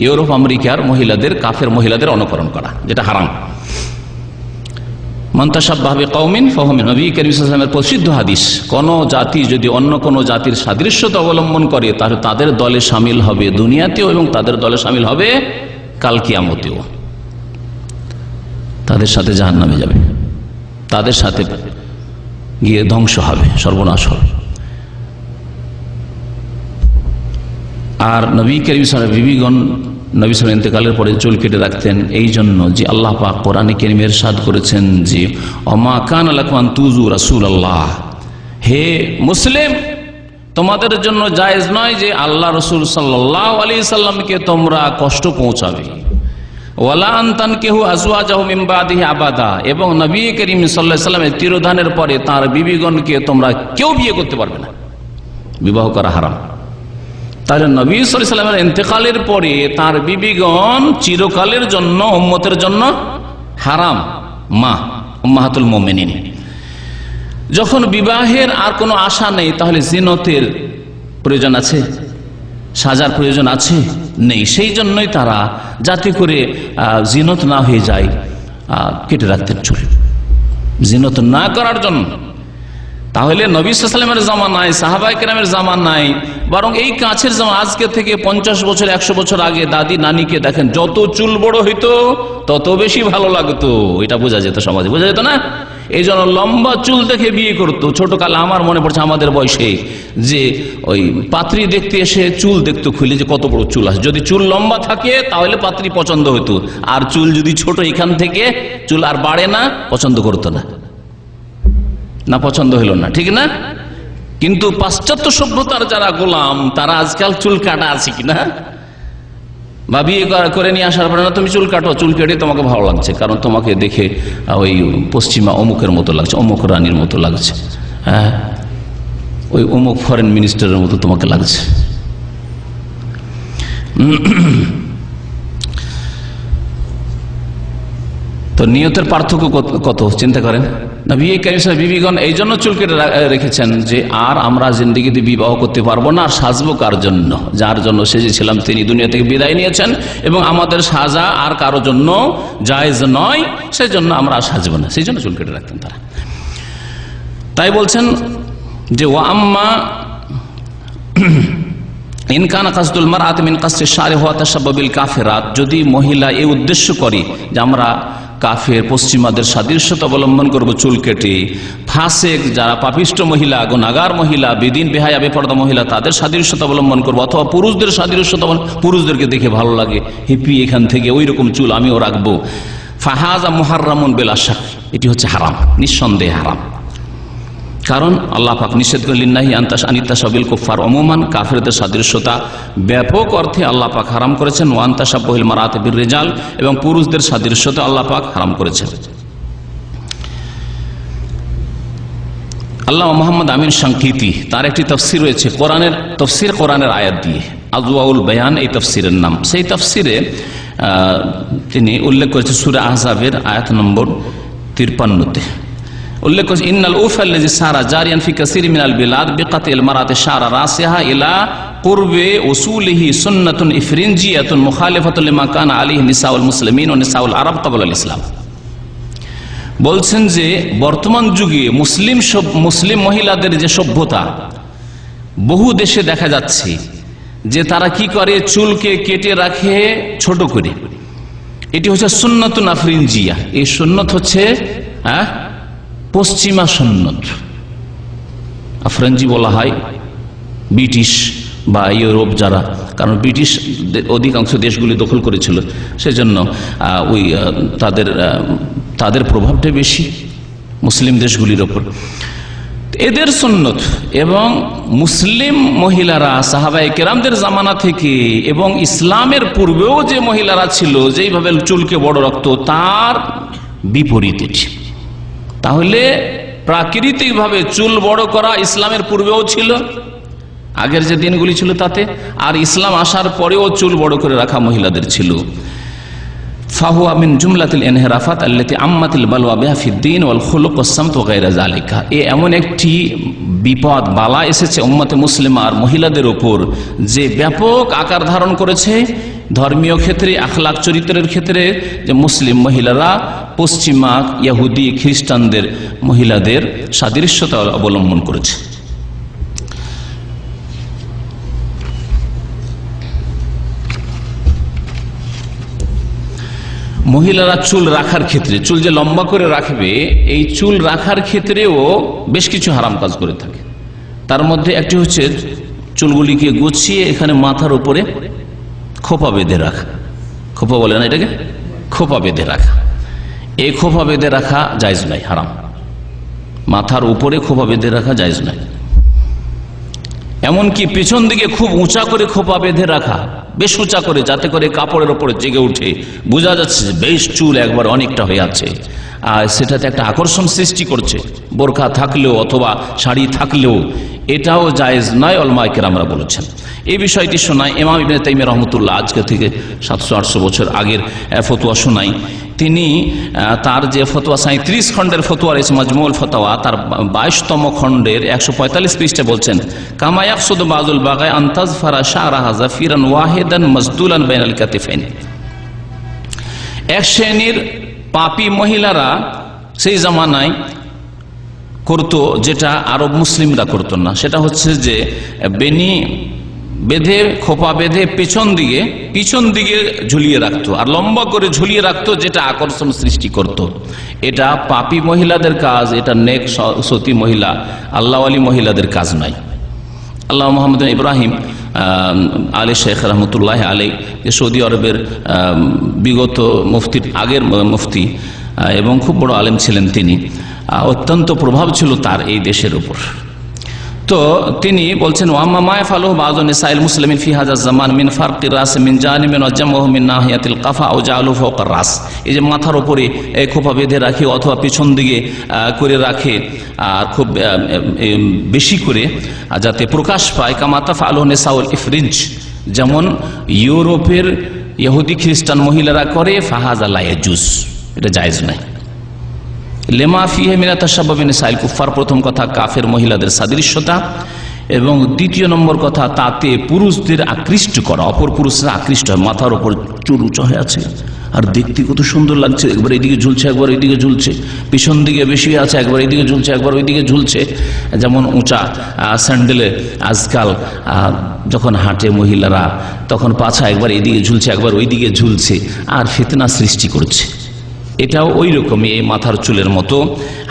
ইউরোপ আমেরিকার মহিলাদের, কাফের মহিলাদের অনুকরণ করা, যেটা হারাম। মান তাশাব্বাহা বিকওমিন ফাহুয়া মিনহুম। নবী করিম সাল্লাল্লাহু আলাইহি ওয়াসাল্লামের প্রসিদ্ধ হাদিস, কোন জাতি যদি অন্য কোন জাতির সাদৃশ্যতা অবলম্বন করে, তাহলে তাদের দলে শামিল হবে দুনিয়াতেও এবং তাদের দলে শামিল হবে কাল কিয়ামতেও। তাদের সাথে জাহান্নামে যাবে, তাদের সাথে গিয়ে ধ্বংস হবে, সর্বনাশ হবে। আর নবী করিম সাল্লাল্লাহু আলাইহি ওয়াসাল্লাম বিবিগণ নবী সাল্লাল্লাহু ইন্তেকালের পরে চুল কেটে রাখতেন এই জন্য যে আল্লাহ পাক কোরআনে কারীমে ইরশাদ করেছেন যে ওমা কানা লাকুম আন তুযু রাসূলুল্লাহ, হে মুসলিম, তোমাদের জন্য জায়েজ নয় যে আল্লাহ রাসূল সাল্লাল্লাহু আলাইহি সাল্লামকে তোমরা কষ্ট পৌঁছাবে। ওয়ালা আন তানকিহু আজওয়াজাহু মিন বাদিহি আবাদা, এবং নবী করিম সাল্লাল্লাহু আলাইহি সাল্লামের তিরোধানের পরে তার বিবিগণকে তোমরা কেউ বিয়ে করতে পারবে না, বিবাহ করা হারাম। তাহলে নবী সাল্লাল্লাহু আলাইহি সাল্লামের ইন্তেকালের পরে তার বিবিগণ চিরকালের জন্য উম্মতের জন্য হারাম। মা উম্মাহাতুল মুমিনিন। যখন বিবাহের আর কোনো আশা নেই, তাহলে জিনতের প্রয়োজন আছে, সাজার প্রয়োজন আছে? নেই। সেই জন্যই তারা যাতে করে জিনত না হয়ে যায় কেটে রাখতেন চুল, জিনত না করার জন্য। তাহলে নবী সাল্লাল্লাহু আলাইহি ওয়াসাল্লামের জামানায়, সাহাবায়ে কেরামের জামানায়, বরং এই কাছের জামা আজকে থেকে 50 বছর 100 বছর আগে দাদি নানিকে দেখেন, যত চুল বড় হইতো তত বেশি ভালো লাগতো। এটা বোঝা যেত, সমাজে বোঝা যেত না। এই জন্য লম্বা চুল দেখে বিয়ে করতো। ছোটকালে আমার মনে পড়ছে আমাদের বয়সে যে ওই পাত্রী দেখতে এসে চুল দেখতো খুলে যে কত বড় চুল আছে। যদি চুল লম্বা থাকে তাহলে পাত্রী পছন্দ হতো, আর চুল যদি ছোট এখান থেকে চুল আর বাড়ে না, পছন্দ করতো না, না পছন্দ হইল না, ঠিক না? কিন্তু পাশ্চাত্য সভ্যতার যারা গোলাম, তারা আজকাল চুল কাটা আছে কিনা, বা বিয়ে করে নিয়ে আসার পরে না তুমি চুল কাটো, চুল কেটে তোমাকে ভালো লাগছে, কারণ তোমাকে দেখে ওই পশ্চিমা অমুকের মতো লাগছে, অমুক রানীর মতো লাগছে, হ্যাঁ ওই অমুক ফরেন মিনিস্টারের মতো তোমাকে লাগছে। তো নিয়তের পার্থক্য কত চিন্তা করেন। নবী কারীম সাল্লাল্লাহু আলাইহি ওয়াসাল্লাম বিবিগণ এই জন্য চুল কেটে রেখেছেন যে আর আমরা জিন্দেগিতে বিবাহ করতে পারবো না, আর সাজবো কার জন্য? যার জন্য সেজেছিলাম তিনি দুনিয়া থেকে বিদায় নিয়েছেন, এবং আমাদের সাজা আর কারোর জন্য জায়েজ নয়, সেই জন্য আমরা আর সাজবো না, সেই জন্য চুল কেটে রাখতেন তারা। তাই বলছেন যে ওয়া আম্মা ইন কানা কাসদুল মারআতি মিন কাসরি শারি ওয়া তাশাব্বু বিল কাফিরাত, যদি মহিলা এই উদ্দেশ্য করে যে আমরা কাফের পশ্চিমাদের সাদৃশ্যতা অবলম্বন করব চুল কেটে, ফাসেক যারা পাপিষ্ট মহিলা, গুনাহগার মহিলা, বেদিন বেহায়া বেপরদা মহিলা, তাদের সাদৃশ্যতা অবলম্বন করবো, অথবা পুরুষদের সাদৃশ্যতা, পুরুষদেরকে দেখে ভালো লাগে হিপি এখান থেকে ওই রকম চুল আমিও রাখবো, ফাহাজা মুহাররামুন বিলা শাক, এটি হচ্ছে হারাম, নিঃসন্দেহে হারাম। কারণ আল্লাহ পাক নিষেধ করলেন নাহি আনিতাশাবিল কুফার অমুমান, কাফেরদের সাদৃশ্যতা ব্যাপক অর্থে আল্লাহ পাক হারাম করেছেন। ওয়ান্তাশাব্বাহুল মারাতি বির রিজাল, এবং পুরুষদের সাদৃশ্যতা আল্লাহ পাক হারাম করেছেন। আল্লামা মুহাম্মদ আমিন শানকিতি তার একটি তাফসীর রয়েছে কোরআনের তাফসীর, কোরআনের আয়াত দিয়ে, আযওয়াউল বায়ান এই তাফসীরের নাম। সেই তাফসীরে তিনি উল্লেখ করেছেন সূরা আহজাবের আয়াত নম্বর 53-তে উল্লেখ করেছে, ইন্নাল উফাল্লাযী সারা জারিয়ান ফি কাসীরিন মিনাল বিলাদ বিকাতিল মারাতি শারা রাসিহা ইলা কুরবে উসুলিহি সুন্নাতুন ইফরিনজিয়াতুন মুখালিফাতুন লিমা কানা আলাইহি নিসাউল মুসলিমিন ওয়া নিসাউল আরব ক্বাবলা আল ইসলাম। বলছেন যে বর্তমান যুগে মুসলিম মহিলাদের যে সভ্যতা বহু দেশে দেখা যাচ্ছে যে তারা কি করে, চুলকে কেটে রাখে ছোট করে। এটি হচ্ছে সুন্নাতুন আফরিনজিয়া। এই সুন্নত হচ্ছে পশ্চিমা সুন্নত। আফরিনজি বলা হয় ব্রিটিশ বা ইউরোপ যারা, কারণ ব্রিটিশ অধিকাংশ দেশগুলি দখল করেছিল, সেজন্য ওই তাদের প্রভাবটা বেশি মুসলিম দেশগুলির ওপর। এদের সুন্নত এবং মুসলিম মহিলারা সাহাবায়ে কেরামদের জামানা থেকে এবং ইসলামের পূর্বেও যে মহিলারা ছিল যেইভাবে চুলকে বড় রাখত তার বিপরীতে। তাহলে প্রাকৃতিকভাবে চুল বড় করা ইসলামের পূর্বেও ছিল, আগের যে দিনগুলি ছিল তাতে, আর ইসলাম আসার পরেও চুল বড় করে রাখা মহিলাদের ছিল। ফাহুয়া মিন জুমলাতিল ইনহিরাফাত আল্লাতী আম্মাতিল বালওয়া বিহা ফিদ-দীন ওয়াল খুলুক ওয়াস-সামত ওয়া গায়রা যালিকা। এমন একটি বিপদ বালা এসেছে উম্মতে মুসলিমা আর মহিলাদের উপর যে ব্যাপক আকার ধারণ করেছে ধর্মীয় ক্ষেত্রে, আখলাক চরিত্রের ক্ষেত্রে, যে মুসলিম মহিলারা পশ্চিমা ইহুদি খ্রিস্টানদের মহিলাদের সাদৃশ্যতা অবলম্বন করেছে। মহিলারা চুল রাখার ক্ষেত্রে, চুল যে লম্বা করে রাখবে, এই চুল রাখার ক্ষেত্রেও বেশ কিছু হারাম কাজ করে থাকে। তার মধ্যে একটি হচ্ছে চুলগুলিকে গুছিয়ে এখানে মাথার উপরে খোপা বেঁধে রাখা। খোপা বলে না এটাকে, খোপা বেঁধে রাখা। এই খোপা বেঁধে রাখা জায়েজ নাই, হারাম। মাথার উপরে খোপা বেঁধে রাখা জায়েজ নাই। এমনকি পিছন দিকে খুব উঁচা করে খোপা বেঁধে রাখা, বেশ উঁচা করে, যাতে করে কাপড়ের ওপরে জেগে উঠে, বোঝা যাচ্ছে বেশ চুল একবার অনেকটা হয়ে আছে, আর সেটাতে একটা আকর্ষণ সৃষ্টি করছে। বোরকা থাকলেও অথবা শাড়ি থাকলেও এটাও জায়েজ নয়, উলামায়ে কেরামরা বলেছেন। এই বিষয়টি শোনায় ইমাম ইবনে তাইমিয়া রাহমাতুল্লাহ, আজকে থেকে 700-800 বছর আগের ফতোয়া শোনাই। তিনি তার যে ফতোয়া 37 খণ্ডের ফতোয়া রয়েছে মাজমুউল ফতোয়া, তার 22তম খণ্ডের 145 পৃষ্ঠা বলছেন, কামা ইয়াকসুদু বাযুল বাগায় আন তাযফারা শা'রাহা যাফিরান ওয়াহিদান মাসদুলান বাইনাল কাতিফাইন। এক শ্রেণীর পাপী মহিলারা সেই জামানায় করত, যেটা আরব মুসলিমরা করত না। সেটা হচ্ছে যে বেনি বেঁধে, খোপা বেঁধে পিছন দিকে ঝুলিয়ে রাখতো, আর লম্বা করে ঝুলিয়ে রাখতো, যেটা আকর্ষণ সৃষ্টি করত। এটা পাপী মহিলাদের কাজ, এটা নেক সতী মহিলা, আল্লাহওয়ালী মহিলাদের কাজ নয়। আল্লাহ মোহাম্মদ ইব্রাহিম আলী শেখ রহমতুল্লাহ আলী, যে সৌদি আরবের বিগত মুফতির আগের মুফতি এবং খুব বড় আলেম ছিলেন তিনি, অত্যন্ত প্রভাব ছিল তার এই দেশের উপর। তো তিনি বলছেন, ওয়াম্মা মা ইয়াফআলুহু বাযু নিসাইল মুসলিমিন ফি হাযা জামান মিন ফারকির রাস মিন জানিবিন ওয়া জামউহু মিন নাহিয়াতিল কাফা আও জাআলু ফাওকা রাস। এই যে মাথার উপরে খোপা বেঁধে রাখে অথবা পিছন দিকে করে রাখে, আর খুব বেশি করে যাতে প্রকাশ পায়, কামা তাফআলু নিসাউল ইফরিনজ, যেমন ইউরোপের ইহুদি খ্রিস্টান মহিলারা করে, ফাহাযা লা ইয়াজুজ, এটা জায়েজ নয়। লেমা ফিহে মিনা তাশাব্বুহ বিনিসাইল কুফার, প্রথম কথা কাফের মহিলাদের সাদৃশ্যতা, এবং দ্বিতীয় নম্বর কথা তাতে পুরুষদের আকৃষ্ট করা, অপর পুরুষরা আকৃষ্ট হয়। মাথার ওপর চুল উঁচু হয়ে আছে আর দেখতে কত সুন্দর লাগছে, একবার এইদিকে ঝুলছে একবার ওইদিকে ঝুলছে, পিছন দিকে বেশি আছে, একবার এইদিকে ঝুলছে একবার ওইদিকে ঝুলছে। যেমন উঁচা স্যান্ডেলে আজকাল যখন হাঁটে মহিলারা, তখন পাছা একবার এইদিকে ঝুলছে একবার ওইদিকে ঝুলছে, আর ফিতনা সৃষ্টি করছে। এটাও ওই রকমই, এই মাথার চুলের মতো।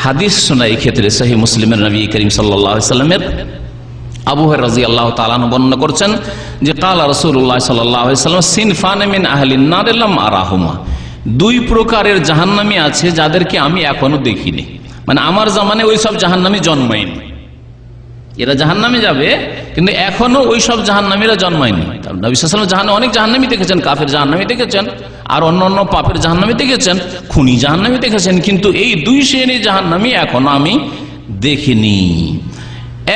হাদিস শোনা এই ক্ষেত্রে সহিহ মুসলিমের নবী করিম সাল্লাল্লাহু আলাইহি সাল্লামের আবু হুরায়রা রাদিয়াল্লাহু তাআলা বর্ণনা করছেন যে কালা রাসূলুল্লাহ সাল্লাল্লাহু আলাইহি সাল্লাম সিনফান মিন আহলিন নার লাম আরাহুমা, দুই প্রকারের জাহান্নামী আছে যাদেরকে আমি এখনো দেখিনি। মানে আমার জামানে ওই সব জাহান্নামী জন্মায়নি। এরা জাহান্নামে যাবে, কিন্তু এখনো ওই সব জাহান্নামীরা জন্মায়নি। নবী সাল্লাল্লাহু আলাইহি ওয়াসাল্লাম অনেক জাহান্নামী দেখেছেন, কাফের জাহান্নামী দেখেছেন, আর অন্য পাপের জাহান্নামী দেখেছেন, খুনি জাহান্নামী দেখেছেন, কিন্তু এই দুই শ্রেণীর জাহান্নামী এখনো আমি দেখিনি।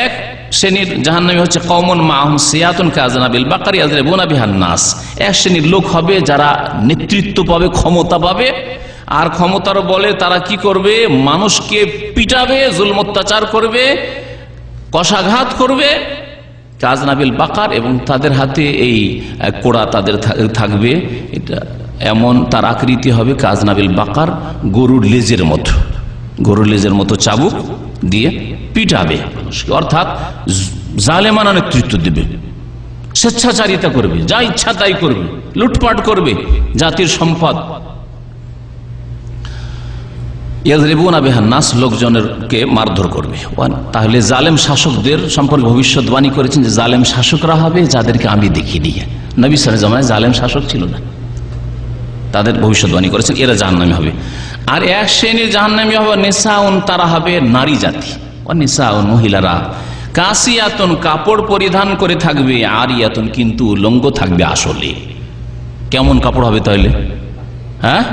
এক শ্রেণীর জাহান্নামী হচ্ছে কওমুন মাহুম সিয়াতুন কাযনাবিল বাকারি ইয়াযরিবুনা বিহান নাস। এক শ্রেণীর লোক হবে যারা নেতৃত্ব পাবে, ক্ষমতা পাবে, আর ক্ষমতার বলে তারা কি করবে, মানুষকে পিটাবে, জুলম অত্যাচার করবে, কষাঘাত করবে, কাযনাবিল বাকার, এবং তাদের হাতে এই কোড়া তাদের থাকবে। এটা এমন তার আকৃতি হবে কাযনাবিল বাকার, গরুর লেজের মতো, গরুর লেজের মতো চাবুক দিয়ে পিটাবে মানুষকে, অর্থাৎ জালেমানা নেতৃত্ব দেবে, স্বেচ্ছাচারিতা করবে, যা ইচ্ছা তাই করবে, লুটপাট করবে জাতির সম্পদ। ইয়াযরিবুনা বিহান নাস, লোকজনেরকে মারধর করবে। তাহলে জালেম শাসকদের সম্পর্কে ভবিষ্যৎবাণী করেছেন যে জালেম শাসকরা হবে যাদেরকে আমি দেখিনি। নবী সাল্লাল্লাহু আলাইহি ওয়াসাল্লামের জালেম শাসক ছিল না, তাদের ভবিষ্যৎবাণী করেছেন এরা জাহান্নামী হবে। আর এক শ্রেণীর জাহান্নামী হবে নিসাউন, তারা হবে নারী জাতি। নিসাউন, মহিলারা, কাসিয়াতুন, কাপড় পরিধান করে থাকবে, আরিয়াতুন, কিন্তু উলঙ্গ থাকবে। আসলে কেমন কাপড় হবে তাহলে? হ্যাঁ,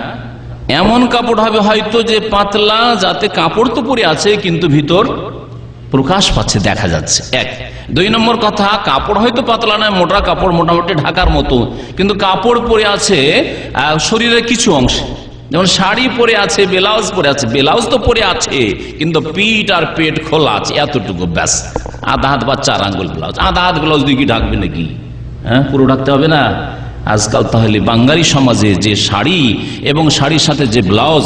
এমন কাপড় হবে হয়তো যে পাতলা, যাতে কাপড় তো পরে আছে কিন্তু ভিতর প্রকাশ পাচ্ছে, দেখা যাচ্ছে। এক। দুই নম্বর কথা, কাপড় হয়তো পাতলা নয়, মোটা কাপড়, মোটামুটি ঢাকার মতো, কিন্তু কাপড় পরে আছে শরীরের কিছু অংশ, যেমন শাড়ি পরে আছে, ব্লাউজ পরে আছে, ব্লাউজ তো পরে আছে কিন্তু পিঠ আর পেট খোলা আছে, এতটুকু ব্যাস। আধা হাত বা 4 আঙ্গুল ব্লাউজ, আধা হাত ব্লাউজ দিয়ে কি ঢাকবে নাকি? হ্যাঁ, পুরো ঢাকতে হবে না। আজকাল তাহলে বাঙালি সমাজে যে শাড়ি এবং শাড়ির সাথে যে ব্লাউজ,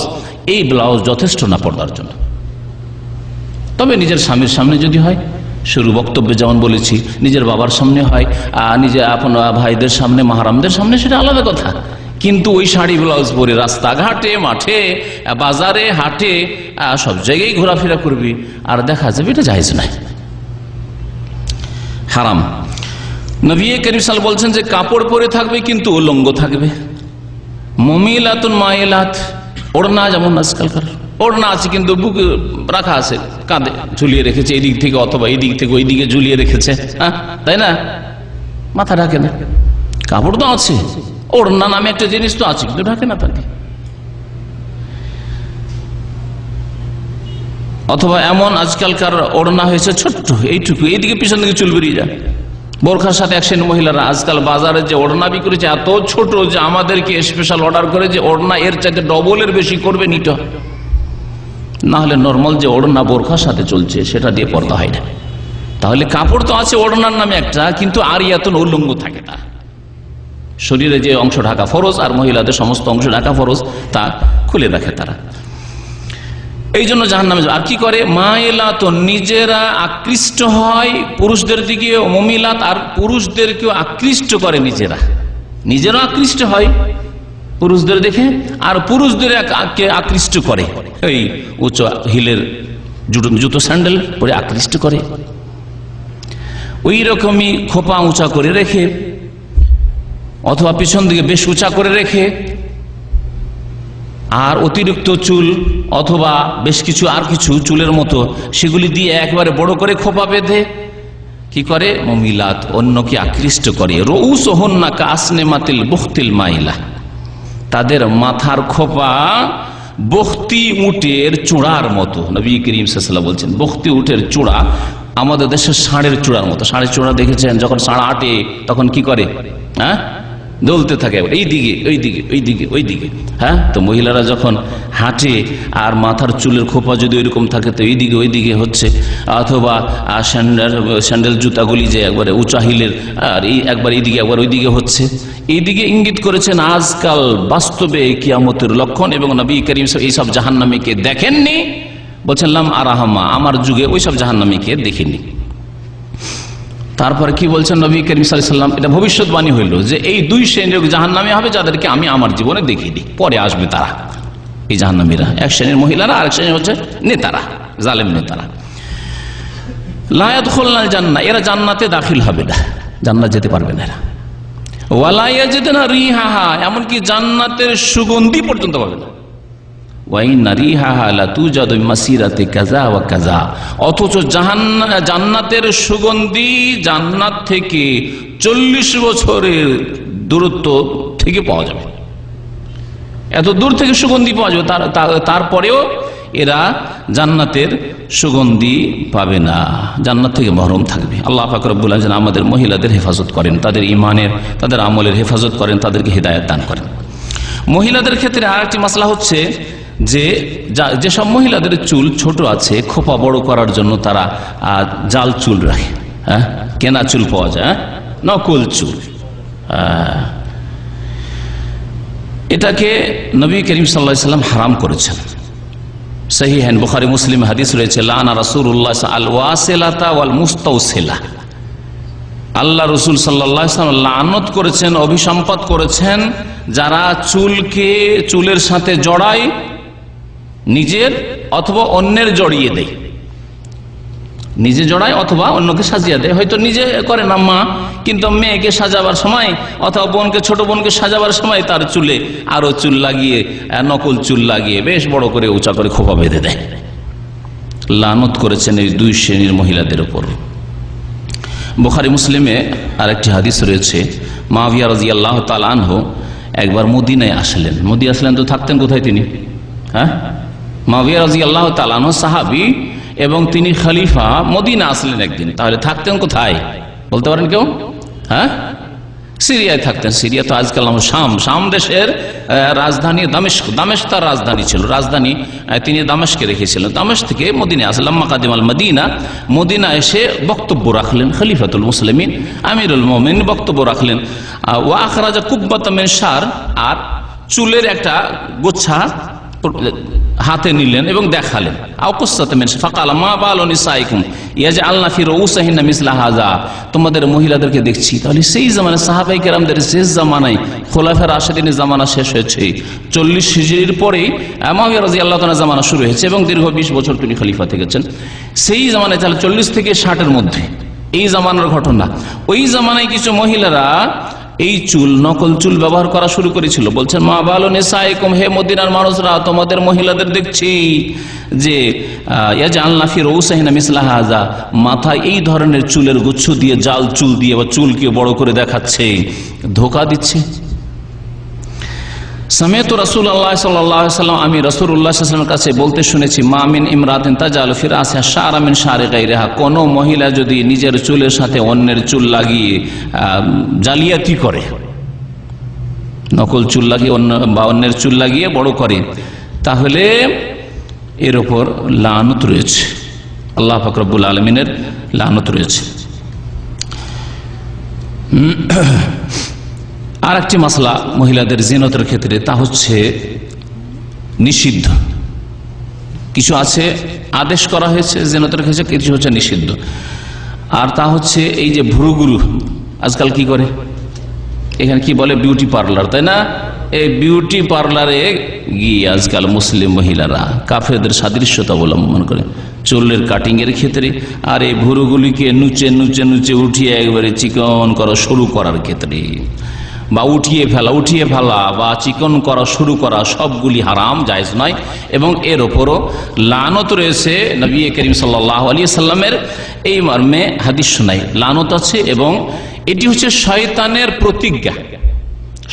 এই ব্লাউজ যথেষ্ট না পর্দার জন্য। তবে নিজের স্বামীর সামনে যদি হয়, শুরু বক্তব্যে যেমন বলেছি, নিজের বাবার সামনে হয়, নিজের আপন ভাইদের সামনে, মাহারামদের সামনে, সেটা আলাদা কথা। কিন্তু ওই শাড়ি ব্লাউজ পরে রাস্তাঘাটে, মাঠে, বাজারে, হাটে, সব জায়গায় ঘোরাফেরা করবি আর দেখা যাবে, এটা জায়েজ নাই, হারাম। নবী করিম সাল্লাল্লাহু আলাইহি ওয়াসাল্লাম বলছেন যে কাপড় পরে থাকবে কিন্তু উলঙ্গ থাকবে। মুমিলাতুন মাইলাত, ওড়না, যেমন আজকালকার ওড়না আছে কিন্তু বুক রাখা আছে, কাঁধে ঝুলিয়ে রেখেছে, এই দিক থেকে অথবা এই দিক থেকে ওই দিকে ঝুলিয়ে রেখেছে, হ্যাঁ, তাই না? মাথা ঢাকে না। কাপড় তো আছে, ওড়না নামে একটা জিনিস তো আছে, কিন্তু ঢাকে না তাকে। অথবা এমন আজকালকার ওড়না হয়েছে ছোট্ট, এইটুকু, এইদিকে পিছন দিকে চুল বেরিয়ে যায়। বোরখার সাথে এক শ্রেণীর মহিলারা আজকাল বাজারে যে ওড়না বিক্রি করেছে এত ছোট যে আমাদেরকে স্পেশাল অর্ডার করে যে ওড়না এর চাইতে ডবলের বেশি করবে, নিতে হয়। না হলে নর্মাল যে ওড়না বোরখার সাথে চলছে সেটা দিয়ে পর্দা হয় না। তাহলে কাপড় তো আছে ওড়নার নামে একটা, কিন্তু আরিয়াতুন, উলঙ্গ থাকে না। শরীরে যে অংশ ঢাকা ফরজ আর মহিলাদের সমস্ত অংশ ঢাকা ফরজ, তা খুলে রাখে তারা। এই জন্য জাহান্নামে। আর কি করে? মাইলাতুন, নিজেরা আকৃষ্ট হয় পুরুষদের দিকে, মুমিলাত, আর পুরুষদেরকেও আকৃষ্ট করে, নিজেরা আকৃষ্ট হয় পুরুষদের দেখে, আর পুরুষদের আকৃষ্ট করে, এই উচ্চ হিলের জুতো স্যান্ডেল পরে আকৃষ্ট করে। ওই রকমই খোপা উঁচা করে রেখে, অথবা পিছন দিকে বেশ উঁচা করে রেখে, আর অতিরিক্ত চুল অথবা বেশ কিছু আর কিছু চুলের মতো সেগুলি দিয়ে একবারে বড় করে খোপা বেঁধে কি করে? মুমিলাত, অন্যকে আকৃষ্ট করে। রউসুহুন্না কাসনেমাতিল বুখতিল মাইলা, তাদের মাথার খোপা বখতি উটের চূড়ার মতো। নবী করিম সাল্লাল্লাহু আলাইহি ওয়াসাল্লাম বলছেন বখতি উটের চূড়া আমাদের দেশের ষাঁড়ের চূড়ার মতো। ষাঁড়ের চূড়া দেখেছেন, যখন ষাঁড় আটে তখন কি করে? হ্যাঁ, দলতে থাকে, এই দিকে ওই দিকে ওই দিকে ওই দিকে। হ্যাঁ, তো মহিলারা যখন হাঁটে আর মাথার চুলের খোপা যদি ওইরকম থাকে তো এই দিকে ওই দিকে হচ্ছে, অথবা স্যান্ডেল জুতাগুলি যে একবারে উঁচা হিলের, আর এই একবার এইদিকে একবার ওই দিকে হচ্ছে, এইদিকে ইঙ্গিত করেছেন আজকাল বাস্তবে কিয়ামতের লক্ষণ। এবং নবী করিম এইসব জাহান্নামীকে দেখেননি, বলছেন লাম আরাহামা, আমার যুগে ওইসব জাহান্নামীকে দেখিনি। তারপরে কি বলছেন নবী করিম সাল্লাল্লাহু আলাইহি ওয়াসাল্লাম? এটা ভবিষ্যৎবাণী হইল যে এই দুই শ্রেণীর জাহান্নামী হবে যাদেরকে আমি আমার জীবনে দেখিনি, পরে আসবে তারা, এই জাহান্নামীরা। এক শ্রেণীর মহিলারা, আরেক শ্রেণীর হচ্ছে নেতারা, জালেম নেতারা। লা ইয়াদখুলুনাল জান্নাহ, এরা জান্নাতে দাখিল হবে না, জান্নাত যেতে পারবে না এরা। ওয়ালা ইয়াজিদুনা রিহাহা, এমনকি জান্নাতের সুগন্ধি পর্যন্ত পাবে না। অথচ জান্নাতের সুগন্ধি জান্নাত থেকে 40 বছরের দূরত্ব থেকে পাওয়া যাবে। এত দূর থেকে সুগন্ধি পাওয়া যাবে, তারপরেও এরা জান্নাতের সুগন্ধি পাবে না, জান্নাত থেকে মহরুম থাকবে। আল্লাহ পাক রব্বুল আলামিন আমাদের মহিলাদের হেফাজত করেন, তাদের ইমানের, তাদের আমলের হেফাজত করেন, তাদেরকে হিদায়াত দান করেন। মহিলাদের ক্ষেত্রে আরেকটি মাসলা হচ্ছে যে যেসব মহিলাদের চুল ছোট আছে, খোপা বড় করার জন্য তারা জাল চুল রাখে, হ্যাঁ, কেনা চুল পাওয়া যায়, নকল চুল। এটাকে নবী করিম সাল্লাল্লাহু আলাইহি ওয়াসাল্লাম হারাম করেছেন। সহিহান বুখারী মুসলিম হাদিস রয়েছে, লানা রাসূলুল্লাহ আল ওয়াসিলাতা ওয়াল মুস্তাওসিলা। আল্লাহ রসুল সাল্লাল্লাহু আলাইহি ওয়াসাল্লাম লানত করেছেন, অভিসম্পাত করেছেন যারা চুলের সাথে জড়ায়, নিজের অথবা অন্যের জড়িয়ে দেয়, নিজে জড়ায় অথবা অন্যকে সাজিয়ে দেয়। হয়তো নিজে করে না মা, কিন্তু মেয়েকে সাজাবার সময় অথবা বোনকে, ছোট বোনকে সাজাবার সময় তার চুলে আরো চুল লাগিয়ে, নকল চুল লাগিয়ে বেশ বড় করে উঁচা করে খোপা বেঁধে দেয়। লানত করেছেন এই দুই শ্রেণীর মহিলাদের উপর। বুখারী মুসলিমে আরেকটি হাদিস রয়েছে, মুআবিয়া রাদিয়াল্লাহু তাআলা আনহু একবার মদিনায় আসলেন। আসলেন তো থাকতেন কোথায় তিনি? হ্যাঁ, মুআবিয়া রাদিয়াল্লাহু তাআলা আনহু সাহাবী এবং তিনি খলিফা, মদিনা আসলেন একদিন। তাহলে থাকতেন কোথায় বলতে পারেন কেউ? হ্যাঁ, সিরিয়ায় থাকতেন। সিরিয়া তো আজকাল শাম দেশের রাজধানী দামেস্ক। দামেস্ক তার রাজধানী ছিল, রাজধানী তিনি দামেস্কে রেখেছিলেন। দামেস্ক থেকে মদিনা আসলাম, মাকাদিমাল মদিনা, মদিনা এসে বক্তব্য রাখলেন। খলিফাতুল মুসলিমিন, আমিরুল মুমিনিন বক্তব্য রাখলেন। ওয়া আখরাজা কুব্বাতাম মিন শার, আর চুলের একটা গোছা হাতে নিলেন এবং দেখালেন। তোমাদের মহিলাদেরকে দেখছি। তাহলে সেই জামানায় সাহাবায়ে কেরামদের শেষ জামানায়, খোলাফায়ে রাশিদিনের জামানা শেষ হয়েছে, 40 হিজরির পরেই মুআবিয়া রাদিয়াল্লাহু তাআলা জামানা শুরু হয়েছে এবং দীর্ঘ 20 বছর তিনি খলিফা থেকেছেন। সেই জামানায় তাহলে 40 থেকে 60-এর মধ্যে এই জামানার ঘটনা। ওই জামানায় কিছু মহিলারা এই চুল, নকল চুল ব্যবহার করা শুরু করেছিল। বলছেন, মা বালু নিসাইকুম, হে মদিনার মানুষরা, তোমাদের মহিলাদের দেখছি যে ইয়াজআলনা ফি রউসিহিন্না মিসলা হাযা, মাথায় এই ধরনের চুলের গুচ্ছ দিয়ে, জাল চুল দিয়ে বা চুলকে বড় করে দেখাচ্ছে, ধোঁকা দিচ্ছে। সামিআতু রাসূলুল্লাহ সাল্লাল্লাহু আলাইহি ওয়াসাল্লাম, আমি রাসূলুল্লাহ সাল্লাল্লাহু আলাইহি ওয়াসাল্লামের কাছে বলতে শুনেছি, মা মিন ইমরাতিন তাজালু ফি রাসিহা শা'রা মিন শা'রি গায়রিহা, কোন মহিলা যদি নিজের চুলের সাথে অন্যের চুল লাগিয়ে জালিয়াতি করে, নকল চুল লাগিয়ে অন্যের চুল লাগিয়ে বড় করে, তাহলে এর উপর লানত রয়েছে, আল্লাহ পাক রব্বুল আলামিনের লানত রয়েছে। আর একটি মাসলা মহিলাদের জিনতের ক্ষেত্রে, তা হচ্ছে নিষিদ্ধ। কিছু আছে আদেশ করা হয়েছে জিনতের ক্ষেত্রে, কিছু হচ্ছে নিষিদ্ধ। আর তা হচ্ছে এই যে ভ্রুগুরু আজকাল কি করে, এখানে কি বলে বিউটি পার্লার, তাই না? এই বিউটি পার্লারে গিয়ে আজকাল মুসলিম মহিলারা কাফেরদের সাদৃশ্যতা অবলম্বন করে চুলের কাটিং এর ক্ষেত্রে, আর এই ভ্রুগুলিকে নুচে নুচে নুচে উঠিয়ে একবারে চিকন করা শুরু করার ক্ষেত্রে, বা উঠিয়ে ফেলা বা চিকন করা শুরু করা, সবগুলি হারাম, জায়েজ নয়। এবং এর ওপরও লানত রয়েছে। নবী করিম সাল্লাল্লাহু আলাইহি সাল্লামের এই মর্মে হাদিস শোনাই, লানত আছে। এবং এটি হচ্ছে শয়তানের প্রতিজ্ঞা।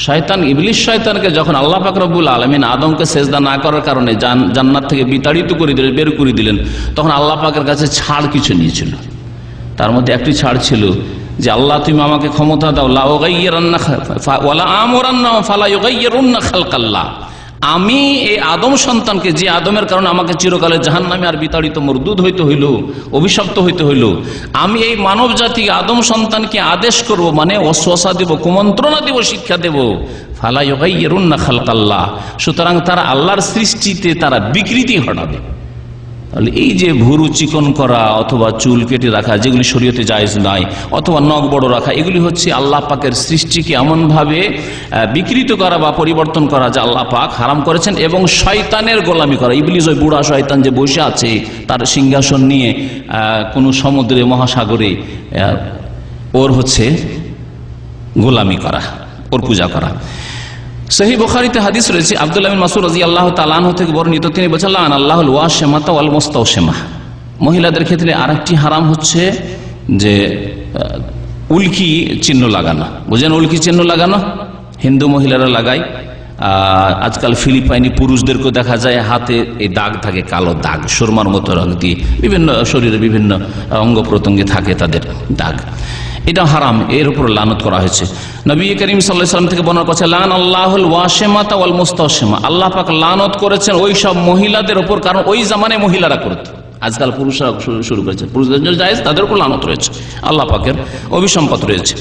শয়তান, ইবলিস শয়তানকে যখন আল্লাহ পাক রব্বুল আলামিন আদমকে সেজদা না করার কারণে জান্নাত থেকে বিতাড়িত করে দিলেন, বের করে দিলেন, তখন আল্লাহ পাকের কাছে ছাড় কিছু নিয়েছিল। তার মধ্যে একটি ছাড় ছিল যে, আল্লাহ তুমি আমাকে ক্ষমতা দাও, লা উগাইয়িরান্না ওয়ালা আমুরান্না ফালা ইউগাইয়িরুন্না খালকাল্লাহ, আমি এই আদম সন্তানকে, যে আদমের কারণে আমাকে চিরকালে জাহান্নামে আর বিতাড়িত মরদুদ হইতে হইল, অভিশপ্ত হইতে হইল, আমি এই মানব জাতি আদম সন্তানকে আদেশ করব, মানে ওয়াসওয়াসা দেব, কুমন্ত্রণা দেব, শিক্ষা দেব, ফালা ইউগাইয়িরুন্না খালকাল্লাহ, সুতরাং তারা আল্লাহর সৃষ্টিতে তারা বিকৃতি ঘটাবে। তাহলে এই যে ভুরু চিকন করা অথবা চুল কেটে রাখা, যেগুলি শরীয়তে জায়েজ নাই, অথবা নখ বড় রাখা, এগুলি হচ্ছে আল্লাহ পাকের সৃষ্টিকে এমনভাবে বিকৃত করা বা পরিবর্তন করা যা আল্লাহ পাক হারাম করেছেন। এবং শয়তানের গোলামি করা, ইবলিস ওই বুড়া শয়তান যে বসে আছে তার সিংহাসন নিয়ে কোনো সমুদ্রে মহাসাগরে, ওর হচ্ছে গোলামি করা, ওর পূজা করা। সহিহ বুখারীতে হাদিস রয়েছে, আব্দুল্লাহ বিন মাসউদ রাদিয়াল্লাহু তাআলা আনহু থেকে বর্ণিত, তিনি বলেছেন লান আল্লাহুল ওয়াশিমাতা ওয়াল মুস্তাওশিমা। মহিলাদের ক্ষেত্রে আরেকটি হারাম হচ্ছে যে উল্কি চিহ্ন লাগানো। বুঝেন উল্কি চিহ্ন লাগানো? হিন্দু মহিলারা লাগায়। আজকাল ফিলিপাইনি পুরুষদেরকেও দেখা যায় হাতে এই দাগ থাকে, কালো দাগ, সুরমার মতো রং দিয়ে বিভিন্ন শরীরে বিভিন্ন অঙ্গ প্রত্যঙ্গে থাকে তাদের দাগ। এটা হারাম, এর উপর লানত করা হয়েছে। নবী করিম সাল্লাল্লাহু আলাইহি ওয়াসাল্লাম থেকে বর্ণনা করেছে লান আল্লাহুল ওয়াশিমাতা ওয়াল মুস্তাওশিমা, আল্লাহ পাক লানত করেছেন ওই সব মহিলাদের উপর, কারণ ওই জামানায় মহিলারা করত, আজকাল পুরুষরা শুরু করেছে। পুরুষদের জন্য জায়েজ, তাদের উপর লানত রয়েছে, আল্লাহ পাকের অভিসম্পাত রয়েছে।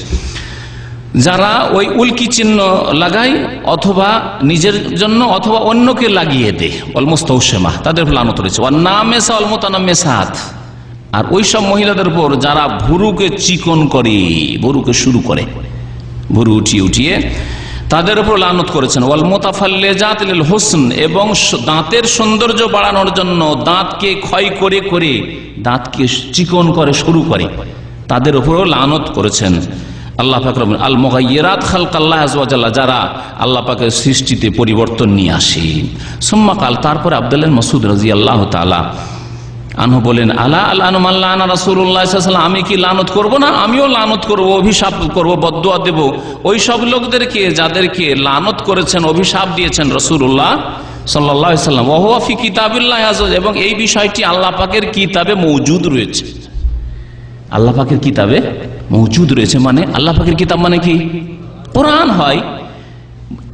যারা ওই উল্কি চিহ্ন লাগায় অথবা নিজের জন্য অথবা অন্যকে লাগিয়ে দেয়, ওয়াল মুস্তাওশিমা, তাদের উপর লানত রয়েছে। ওয়ান নামেসা ওয়াল মুতানাম্মিসাত, আর ওই সব মহিলাদের উপর যারা ভুরুকে চিকন করে, ভুরুকে শুরু করে, ভুরু উঠিয়ে উঠিয়ে, তাদের উপর লানত করেছেন। ওয়াল মুতাফাল্লিজাত লিল হুসন, এবং দাঁতের সৌন্দর্য বাড়ানোর জন্য দাঁতকে ক্ষয় করে করে দাঁতকে চিকন করে শুরু করে, তাদের উপরও লানত করেছেন আল্লাহ পাক। আল মুগায়্যিরাত খালকাল্লাহ আযজা ওয়া জাল্লা, যারা আল্লাহ পাকের সৃষ্টিতে পরিবর্তন নিয়ে আসে। সুম্মা কাল, তারপরে আব্দুল্লাহ বিন মাসউদ রাদিয়াল্লাহু তাআলা আনহু বলেন আলা আলানু মাল্লানা রাসূলুল্লাহ সাল্লাল্লাহু আলাইহি ওয়াসাল্লাম, আমি কি লানত করব না? আমিও লানত করব, অভিশাপ করব, বদদুয়া দেব ওই সব লোকদেরকে যাদেরকে লানত করেছেন, অভিশাপ দিয়েছেন রাসূলুল্লাহ সাল্লাল্লাহু আলাইহি ওয়াসাল্লাম। ওয়া হুয়া ফি কিতাবিল্লাহ আযজা, এবং এই বিষয়টি আল্লাহ পাকের কিতাবে মওজুদ রয়েছে। আল্লাহ পাকের কিতাবে মওজুদ রয়েছে মানে আল্লাহ পাকের কিতাব মানে কি? কোরআন হয়।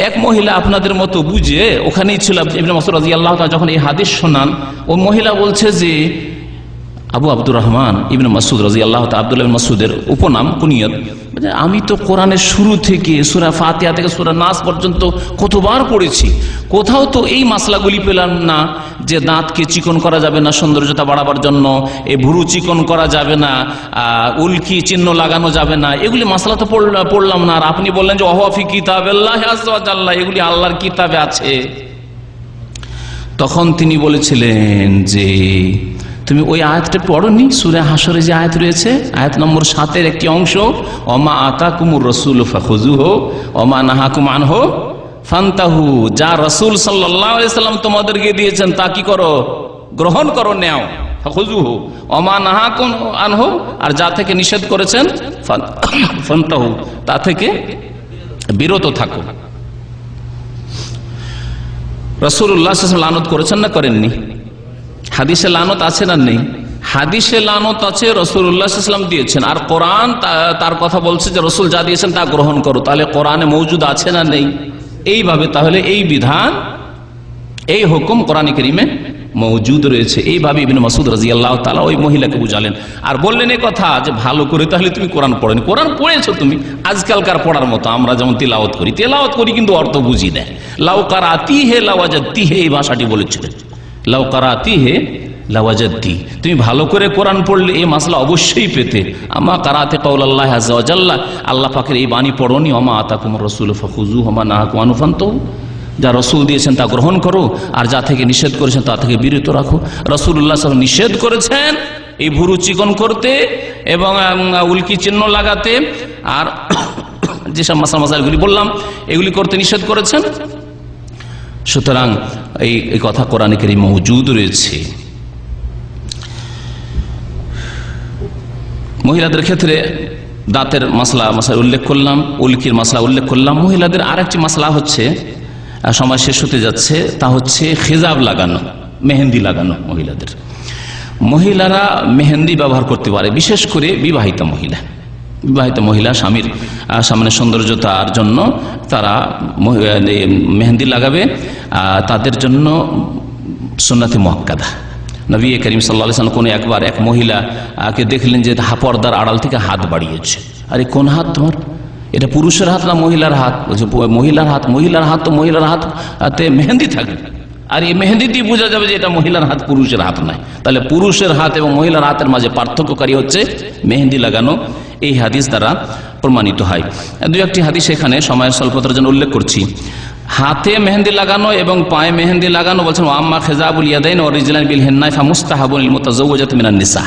এক মহিলা আপনাদের মতো বুঝে ওখানেই ছিল, ইবনে মাসউদ রাদিয়াল্লাহু তাআলা যখন এই হাদিস শোনান, ও মহিলা বলছে যে আবু আব্দুর রহমান ইবনে মাসউদ রাদিয়াল্লাহু তাআলা, আব্দুল্লাহ বিন মাসউদের উপনাম, কুনিয়ত, আমি তো কোরআনের শুরু থেকে সূরা ফাতিহা থেকে সূরা নাস পর্যন্ত কতবার পড়েছি, কোথাও তো এই মাসলাগুলি পেলাম না যে দাঁতকে চিকন করা যাবে না সৌন্দর্যতা বাড়াবার জন্য, এই ভুরু চিকন করা যাবে না, উল্কি চিহ্ন লাগানো যাবে না, এগুলি মাসলা তো পড়লাম না। আর আপনি বললেন যে ওয়া ফি কিতাবিল্লাহি আযজা ওয়া জাল্লা, এগুলি আল্লাহর কিতাবে আছে। তখন তিনি বলেছিলেন যে তুমি ওই আয়াতটা পড়োনি? সূরা হাসরে যে আয়াত রয়েছে, আয়াত নম্বর 7-এর একটি অংশ, ওমা আতাকুমুর রাসূলু ফাখুযুহু ওমা নাহাকুম আনহু ফান্তাহু, যা রাসূল সাল্লাল্লাহু আলাইহি সাল্লাম তোমাদেরকে দিয়েছেন তা কি করো? গ্রহণ করো, নাও। ফাখুযুহু ওমা নাহাকুম আনহু, আর যা থেকে নিষেধ করেছেন ফান্তাহু, তা থেকে বিরত থাকো। রাসূলুল্লাহ সাল্লাল্লাহু আলাইহি ওয়াসাল্লাম লানত করেছেন না করেননি? হাদিসে লানত আছে না নেই? হাদিসে লানত আছে, রাসূলুল্লাহ সাল্লাল্লাহু আলাইহি ওয়াসাল্লাম দিয়েছেন। আর কোরআন তার কথা বলছে যে রাসূল যা দিয়েছেন তা গ্রহণ করো। তাহলে কোরআনে মওজুদ আছে না নেই? এইভাবে তাহলে এই বিধান, এই হুকুম কোরআনে কারীমে মওজুদ রয়েছে। এইভাবে ইবনে মাসউদ রাদিয়াল্লাহু তাআলা ওই মহিলাকে বুঝালেন আর বললেন এই কথা যে ভালো করে তাহলে তুমি কোরআন পড়েনি, কোরআন পড়েছো তুমি আজকালকার পড়ার মতো। আমরা যেমন তেলাওয়াত করি কিন্তু অর্থ বুঝি না। লাউ কারাতিহি লাওয়াজাদতিহি, এই ভাষাটি বলেছিলেন, লাউ কারাতিহি লাওয়াজাদতি, তুমি ভালো করে কোরআন পড়লে এই মাসলা অবশ্যই পেতে। আমা কারাতে কাউলাল্লাহি আযজা ওয়া জাল্লা, আল্লাহ পাকের এই বাণী পড়োনি, ওমা আতাকুমুর রাসূলু ফাখুযুহু ওমা নাহাকুম আনহু ফান্তাহু, যা রসুল দিয়েছেন তা গ্রহণ করো, আর যা থেকে নিষেধ করেছেন তা থেকে বিরত রাখো। রাসূলুল্লাহ সাল্লাল্লাহু আলাইহি ওয়াসাল্লাম নিষেধ করেছেন এই ভুরু চিকন করতে এবং উল্কি চিহ্ন লাগাতে, আর যেসব মাসাইলগুলি বললাম এগুলি করতে নিষেধ করেছেন। সুতরাং এই কথা কোরআনে কারীমে মওজুদ রয়েছে। মহিলাদের ক্ষেত্রে দাঁতের মাসলা উল্লেখ করলাম, উল্কির মাসলা উল্লেখ করলাম। মহিলাদের আরেকটি মাসলা হচ্ছে, সময় শেষ হতে যাচ্ছে, তা হচ্ছে খেজাব লাগানো, মেহেন্দি লাগানো। মহিলারা মেহেন্দি ব্যবহার করতে পারে, বিশেষ করে বিবাহিত মহিলা স্বামীর সামনে সৌন্দর্যতার জন্য তারা মেহেন্দি লাগাবে, তাদের জন্য সুন্নাতে মুআক্কাদা। নবী করিম সাল্লাল্লাহু আলাইহি ওয়াসাল্লাম কোন একবার এক মহিলাকে দেখলেন যে পর্দার আড়াল থেকে হাত বাড়িয়েছে। আরে কোন হাত তোমার? এটা পুরুষের হাত না মহিলার হাত? বলছে মহিলার হাত। তো মহিলার হাতে মেহেন্দি থাকে, আর এই মেহেন্দি দিয়ে বোঝা যাবে যে এটা মহিলার হাত, পুরুষের হাত নয়। তাহলে পুরুষের হাত এবং মহিলার হাতের মাঝে পার্থক্যকারী হচ্ছে মেহেন্দি লাগানো, এই হাদিস দ্বারা প্রমাণিত হয়। দুই একটি হাদিস এখানে সময়ের স্বল্পতার জন্য উল্লেখ করছি। হাতে মেহেন্দি লাগানো এবং পায়ে মেহেন্দি লাগানো বলছেন আম্মা খেজাবুল ইয়াদাইন ওয়া রিজলান বিল হিন্নাই ফামুস্তাহাবুল লিল মুতাযাওওয়াজাতি মিনান নিসা,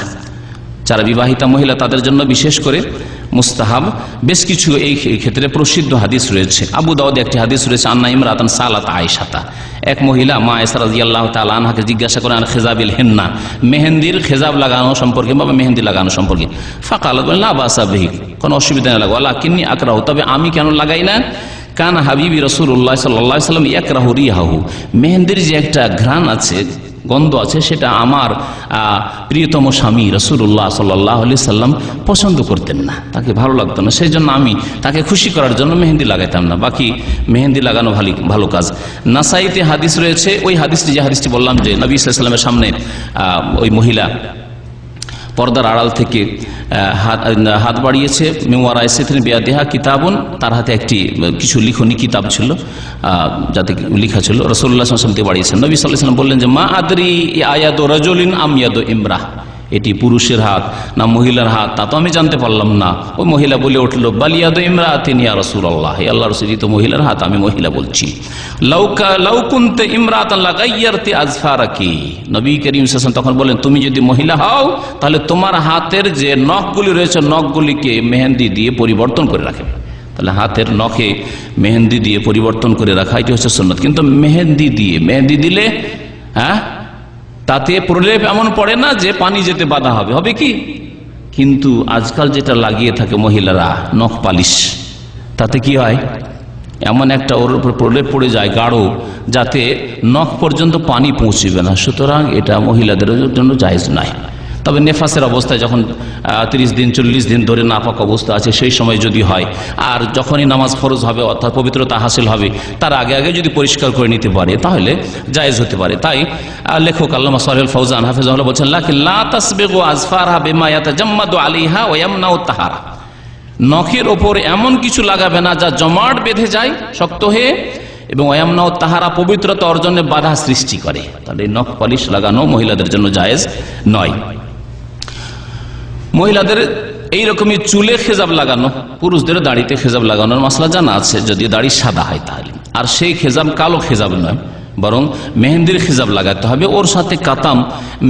যারা বিবাহিতা মহিলা তাদের জন্য বিশেষ করে মুস্তাহাব। বেশ কিছু এই ক্ষেত্রে প্রসিদ্ধ হাদিস রয়েছে। আবু দাউদে একটি হাদিস রয়েছে, আন্না ইমরাতান সালাত আয়েশাতা, এক মহিলা মা আয়েশা রাদিয়াল্লাহু তাআলা আনহাকে জিজ্ঞাসা করেন খেজাবিল হেন্না, মেহেন্দির খেজাব লাগানো সম্পর্কে বা মেহেন্দি লাগানো সম্পর্কে। ফাকালাত, লা বাসা বিহি, কোনো অসুবিধা নেই লাগা, ওয়ালাকিন্নী আকরাহু, তবে আমি কেন লাগাই না, কান হাবিবি রাসূলুল্লাহ সাল্লাল্লাহু আলাইহি ওয়াসাল্লাম ইয়াকরাহু রিহাহু, মেহেন্দির যে একটা ঘ্রাণ আছে, গন্ধ আছে, সেটা আমার প্রিয়তম স্বামী রাসূলুল্লাহ সাল্লাল্লাহু আলাইহি সাল্লাম পছন্দ করতেন না, তাকে ভালো লাগতো না, সেই জন্য আমি তাকে খুশি করার জন্য মেহেন্দি লাগাইতাম না। বাকি মেহেন্দি লাগানো ভালো কাজ। নাসাইতে হাদিস রয়েছে, ওই হাদিসটি, যে হাদিসটি বললাম যে নবী সাল্লাল্লাহু আলাইহি ওয়াসাল্লামের সামনে ওই মহিলা পর্দার আড়াল থেকে হাত বাড়িয়েছে, মেওয়ারা এসেছিলেন বেয়াদেহা কিতাবুন, তার হাতে একটি কিছু লিখনি কিতাব ছিল, যাতে লেখা ছিল, রাসূলুল্লাহ সাল্লাল্লাহু আলাইহি ওয়াসাল্লাম বাড়িয়েছেন। নবী সাল্লাল্লাহু আলাইহি ওয়াসাল্লাম বললেন যে মা আদরি আয়াদু রাজুলিন আম ইয়াদু ইমরাহ, এটি পুরুষের হাত না মহিলার হাত তা তো আমি জানতে পারলাম না। ওই মহিলা বলে উঠল, বাল ইয়াদু ইমরাতিন ইয়া রাসূলুল্লাহ, হে আল্লাহর রাসূল, তো মহিলার হাত, আমি মহিলা বলছি। লাউ কুনতা ইমরাতান লাগাইয়ারতি আজফারাকি, নবী করিম সাল্লাল্লাহু আলাইহি ওয়াসাল্লাম তখন বলেন, তুমি যদি মহিলা হও তাহলে তোমার হাতের যে নখগুলি রয়েছে, নখগুলিকে মেহেন্দি দিয়ে পরিবর্তন করে রাখে। তাহলে হাতের নখে মেহেন্দি দিয়ে পরিবর্তন করে রাখা, এটি হচ্ছে সুন্নাত। কিন্তু মেহেন্দি দিলে তাতে প্রলেপ এমন পড়ে না যে পানি যেতে বাধা হবে কি? কিন্তু আজকাল যেটা লাগিয়ে থাকে মহিলারা, নখ পালিশ, তাতে কি হয়, এমন একটা ওর উপর প্রলেপ পড়ে যায় গাঢ়, যাতে নখ পর্যন্ত পানি পৌঁছবে না। সুতরাং এটা মহিলাদের জন্য জায়েজ নয়। তবে নেফাসের অবস্থায় যখন 30 দিন 40 দিন ধরে নাপাক অবস্থা আছে, সেই সময় যদি হয়, আর যখনই নামাজ ফরজ হবে অর্থাৎ পবিত্রতা হাসিল হবে, তার আগে যদি পরিষ্কার করে নিতে পারে তাহলে জায়েজ হতে পারে। তাই লেখক আল্লামা সালেহুল ফৌজান হাফিজাহুল্লাহ বলছেন, লাকিন লা তাসবিগু আজফারহা বিমা ইয়াতাজাম্মাদু আলাইহা ওয়া ইয়ামনাউ তাহারা, নখের ওপর এমন কিছু লাগাবে না যা জমাট বেঁধে যায় শক্ত হয়ে, এবং ওয়ায়ামনাউ তাহারা, পবিত্রতা অর্জনে বাধা সৃষ্টি করে। তাহলে নখ পালিশ লাগানো মহিলাদের জন্য জায়েজ নয়। মহিলাদের এইরকমই চুলে খেজাব লাগানো, পুরুষদের দাড়িতে খেজাব লাগানোর মাসলা জানা আছে, যদি দাড়ি সাদা হয় তাহলে, আর সেই খেজাব কালো খেজাব নয়, বরং মেহেন্দির খেজাব লাগাতে হবে, ওর সাথে কাতাম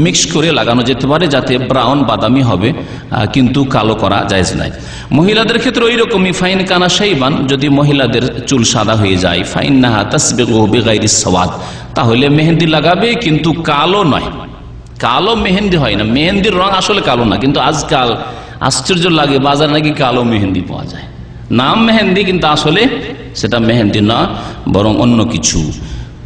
মিক্স করে লাগানো যেতে পারে, যাতে ব্রাউন বাদামি হবে, কিন্তু কালো করা জায়েজ নয়। মহিলাদের ক্ষেত্রে ওই রকমই, ফাইন কানা শাইবান, যদি মহিলাদের চুল সাদা হয়ে যায়, ফাইন্নাহা তাসবিগু বিগাইরিস সাওয়াদ, তাহলে মেহেন্দি লাগাবে কিন্তু কালো নয়। কালো মেহেন্দি হয় না, মেহেন্দির রং আসলে কালো না, কিন্তু আজকাল আশ্চর্য লাগে, বাজার নাকি কালো মেহেন্দি পাওয়া যায়, নাম মেহেন্দি কিন্তু আসলে সেটা মেহেন্দি না, বরং অন্য কিছু।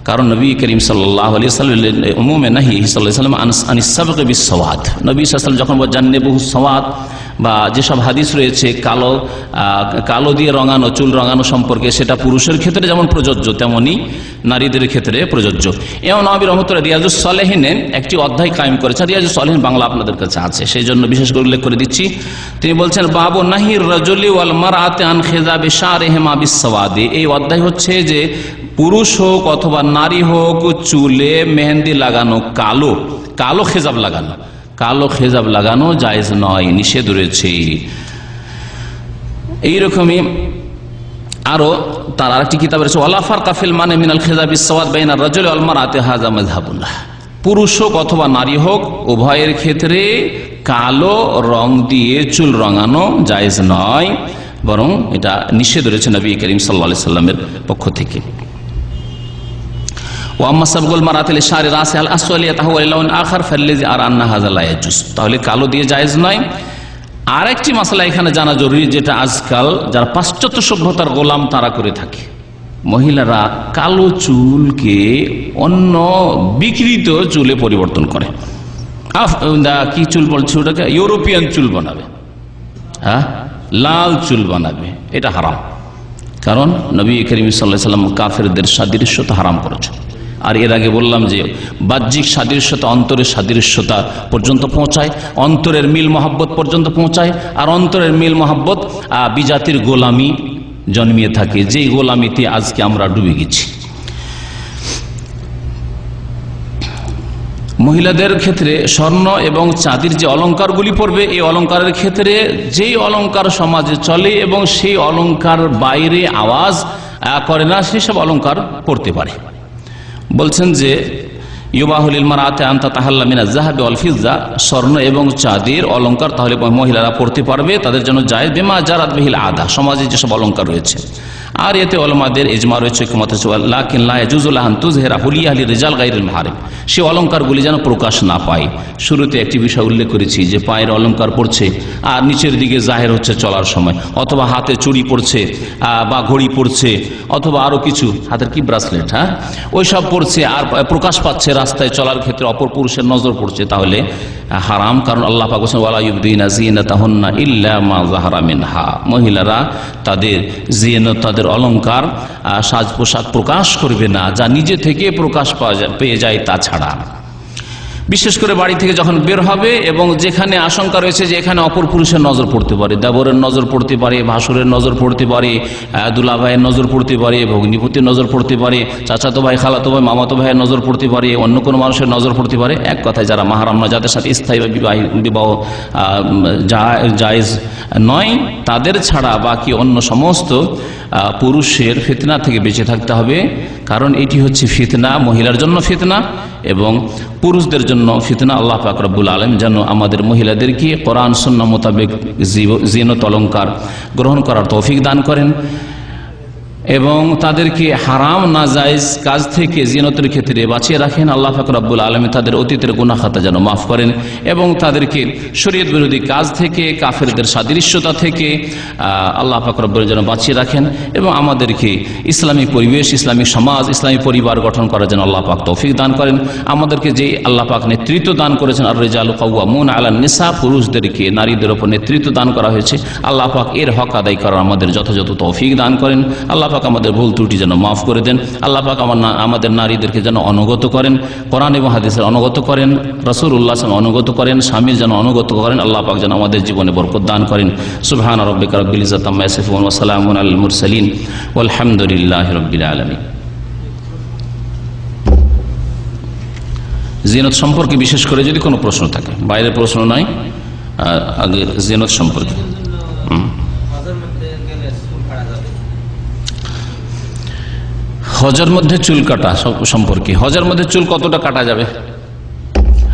কারণ নবী করিম সাল্লাল্লাহু আলাইহি ওয়াসাল্লাম উমুমে নাহি সাল্লাল্লাহু আলাইহি ওয়াসাল্লাম আনিস সাবগি বিস সাওয়াদ, নবী সাল্লাল্লাহু আলাইহি ওয়াসাল্লাম যখন জান্নাবুহু সাওয়াদ, বা যেসব হাদিস রয়েছে কালো দিয়ে রঙানো, চুল রঙানো সম্পর্কে, সেটা পুরুষের ক্ষেত্রে যেমন প্রযোজ্য তেমনি নারীদের ক্ষেত্রে প্রযোজ্য। ইমাম নববী রাহমাতুল্লাহ রিয়াজুস সালেহিনে একটি অধ্যায় কায়েম করেছেন, রিয়াজুস সালেহিন বাংলা আপনাদের কাছে আছে, সেই জন্য বিশেষ করে উল্লেখ করে দিচ্ছি। তিনি বলছেন, বাবু নাহির রাজুলি ওয়াল মারআতি আন খিজাবি শারিহিমা বিস সাওয়াদি, এই অধ্যায় হচ্ছে যে পুরুষ হোক অথবা নারী হোক, চুলে মেহেন্দি লাগানো, কালো খেজাব লাগানো, কালো খেজাব লাগানো জায়েজ নয়, নিষেধ রয়েছে। এইরকমই আরো তার আরেকটি কিতাব রয়েছে, ওয়ালা ফারকা ফিল মানে মিনাল খিজাবিস সাওয়াদ বাইনা রাজুলি ওয়াল মারআতি হাযা মাযহাবুনা, পুরুষ হোক অথবা নারী হোক উভয়ের ক্ষেত্রে কালো রং দিয়ে চুল রঙানো জায়েজ নয়, বরং এটা নিষেধ রয়েছে নবী করিম সাল্লাল্লাহু আলাইহি সাল্লামের পক্ষ থেকে। তাহলে কালো দিয়ে জায়েজ নয়। আর একটি মাসলা এখানে জানা জরুরি, যেটা আজকাল যারা পাশ্চাত্য সভ্যতার গোলাম তারা করে থাকে, মহিলারা কালো চুলকে অন্য বিকৃত চুলে পরিবর্তন করে। কি চুল বলছে ওটাকে? ইউরোপিয়ান চুল বানাবে, লাল চুল বানাবে, এটা হারাম। কারণ নবী করিম সাল্লাল্লাহু আলাইহি ওয়াসাল্লাম কাফেরদের সাদৃশ্যতা হারাম করেছে। আর এর আগে বললাম যে বাহ্যিক সাদৃশ্যতা অন্তরের সাদৃশ্যতা পর্যন্ত পৌঁছায়, অন্তরের মিল মহাব্বত পর্যন্ত পৌঁছায়, আর অন্তরের মিল মহাব্বত বিজাতির গোলামি জন্মিয়ে থাকে, যেই গোলামিতে আজকে আমরা ডুবে গেছি। মহিলাদের ক্ষেত্রে স্বর্ণ এবং চাঁদির যে অলঙ্কারগুলি পড়বে, এই অলঙ্কারের ক্ষেত্রে যেই অলঙ্কার সমাজে চলে এবং সেই অলঙ্কার বাইরে আওয়াজ করে না, সেসব অলঙ্কার পড়তে পারে। বলছেন যে ইউবাহুলিল মারাতে আনতা তাহাল্লা মিনাজ যাহাবি ওয়াল ফিজ্জা, স্বর্ণ এবং চাঁদের অলংকার তাহলে মহিলারা পড়তে পারবে, তাদের জন্য জায়েজ। বিমা জারাত বিহিল আদা, সমাজে যেসব অলংকার রয়েছে। আর এতে ওলামাদের ইজমা রয়েছে, ঐকমত হচ্ছে লাকিন লা ইয়াজুজু লাহান তুযহিরা হুলিয়া লিরিজাল গায়রিল মাহারিম, সে অলংকারগুলি যেন প্রকাশ না পায়। শুরুতে একটি বিষয় উল্লেখ করেছি যে পায়ের অলংকার পড়ছে আর নিচের দিকে জাহের হচ্ছে চলার সময়, অথবা হাতে চুড়ি পড়ছে বা ঘড়ি পড়ছে, অথবা আরো কিছু হাতের কি ব্রাসলেট, হ্যাঁ ওই সব পড়ছে আর প্রকাশ পাচ্ছে রাস্তায় চলার ক্ষেত্রে, অপর পুরুষের নজর পড়ছে, তাহলে হারাম। কারণ আল্লাহ পাক বলেছেন ওয়ালা ইউবদিনা যিনাতাহুন্না ইল্লা মা যাহারা মিনহা, মহিলারা তাদের জিনাত, তাদের অলংকার, সাজ পোশাক প্রকাশ করবে না যা নিজে থেকে প্রকাশ পেয়ে যায় তা ছাড়া। বিশেষ করে বাড়ি থেকে যখন বের হবে এবং যেখানে আশঙ্কা রয়েছে যে এখানে অপর পুরুষের নজর পড়তে পারে, দেবরের নজর পড়তে পারে, ভাসুরের নজর পড়তে পারে, দুলা ভাইয়ের নজর পড়তে পারে, ভগ্নিপতির নজর পড়তে পারে, চাচাতো ভাই, খালাতো ভাই, মামাতো ভাইয়ের নজর পড়তে পারে, অন্য কোনো মানুষের নজর পড়তে পারে, এক কথায় যারা মাহরাম নয়, যাদের সাথে স্থায়ী বিবাহ জায়েজ নয়, তাদের ছাড়া বাকি অন্য সমস্ত পুরুষের ফিতনা থেকে বেঁচে থাকতে হবে। কারণ এটি হচ্ছে ফিতনা, মহিলার জন্য ফিতনা এবং পুরুষদের জন্য ফিতনা। আল্লাহ পাক রব্বুল আলামিন যেন আমাদের মহিলাদেরকে কোরআন সুন্নাহ মোতাবেক জিনত অলংকার গ্রহণ করার তৌফিক দান করেন এবং তাদেরকে হারাম নাজায়েজ কাজ থেকে জিনতের ক্ষেত্রে বাঁচিয়ে রাখেন। আল্লাহ পাক রব্বুল আলামিন তাদের অতীতের গুনাহ খাতা যেন মাফ করেন এবং তাদেরকে শরীয়ত বিরোধী কাজ থেকে, কাফেরদের সাদৃশ্যতা থেকে আল্লাহ পাক রব্বুল যেন বাঁচিয়ে রাখেন এবং আমাদেরকে ইসলামিক পরিবেশ, ইসলামিক সমাজ, ইসলামিক পরিবার গঠন করার জন্য আল্লাহ পাক তৌফিক দান করেন। আমাদেরকে যে আল্লাহ পাক নেতৃত্ব দান করেছেন, আর রিজালু কাওয়ামুন আলান নিসা, পুরুষদেরকে নারীদের উপর নেতৃত্ব দান করা হয়েছে, আল্লাহ পাক এর হক আদায় করার আমাদের যথাযথ তৌফিক দান করেন। আল্লাহ পাক আমাদের ভুল ত্রুটি যেন মাফ করে দেন। আল্লাহ পাক আমাদের নারীদেরকে যেন অনুগত করেন, কোরআন এবং হাদিসের অনুগত করেন, রাসূলুল্লাহ সাল্লাল্লাহু আলাইহি অনুগত করেন, স্বামীর যেন অনুগত করেন। আল্লাহ পাক যেন আমাদের জীবনে বরকত দান করেন। সুবহানা রাব্বিকা রাব্বিল ইজ্জাতি আম্মা ইয়াসিফুন ওয়া সালামুন আলাল মুরসালিন ওয়ালহামদুলিল্লাহি রাব্বিল আলামিন। জিনত সম্পর্কে বিশেষ করে যদি কোনো প্রশ্ন থাকে, বাইরের প্রশ্ন নয়, আগে জিনত সম্পর্কে। হজের মধ্যে চুল কাটা সম্পর্কে, হজের মধ্যে চুল কতটা কাটা যাবে?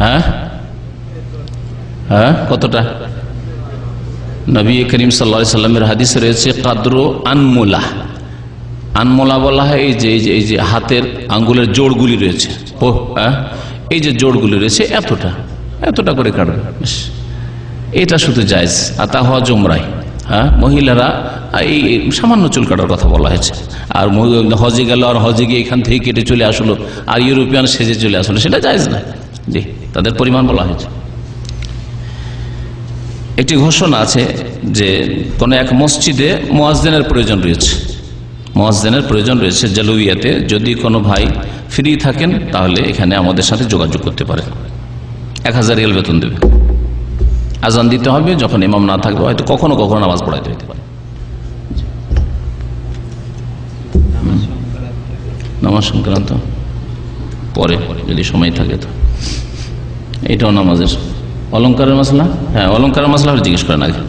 হ্যাঁ হ্যাঁ কতটা? নবী করিম সাল্লাল্লাহু আলাইহি সাল্লামের হাদিসে রয়েছে কাদরু আনমুলা। আনমুলা বলা হয় এই যে হাতের আঙ্গুলের জোড়গুলি রয়েছে, এই যে জোড়গুলি রয়েছে এতটা করে কাটবে, এটা শুধু জায়েজ। আর তা হজ উমরায়, হ্যাঁ মহিলারা এই সামান্য চুল কাটার কথা বলা হয়েছে। আর হজে গেল আর হজে গিয়ে এখান থেকে কেটে চলে আসলো আর ইউরোপিয়ান সেজে চলে আসলো, সেটা জায়েজ না। জি, তাদের পরিমাণ বলা হয়েছে। একটি ঘোষণা আছে যে কোন এক মসজিদে মুয়াজ্জিনের প্রয়োজন রয়েছে, মুয়াজ্জিনের প্রয়োজন রয়েছে জালুইয়াতে। যদি কোনো ভাই ফ্রি থাকেন তাহলে এখানে আমাদের সাথে যোগাযোগ করতে পারেন। 1000 রিয়াল বেতন দেবে, আজান দিতে হবে, যখন ইমাম না থাকবে হয়তো কখনো কখনো নামাজ পড়াইতে হতে পারে। নামাজ সংক্রান্ত পরে যদি সময় থাকে তো, এটাও নামাজের অলংকারের মশলা। হ্যাঁ অলংকারের মশলা জিজ্ঞেস করেন আগে।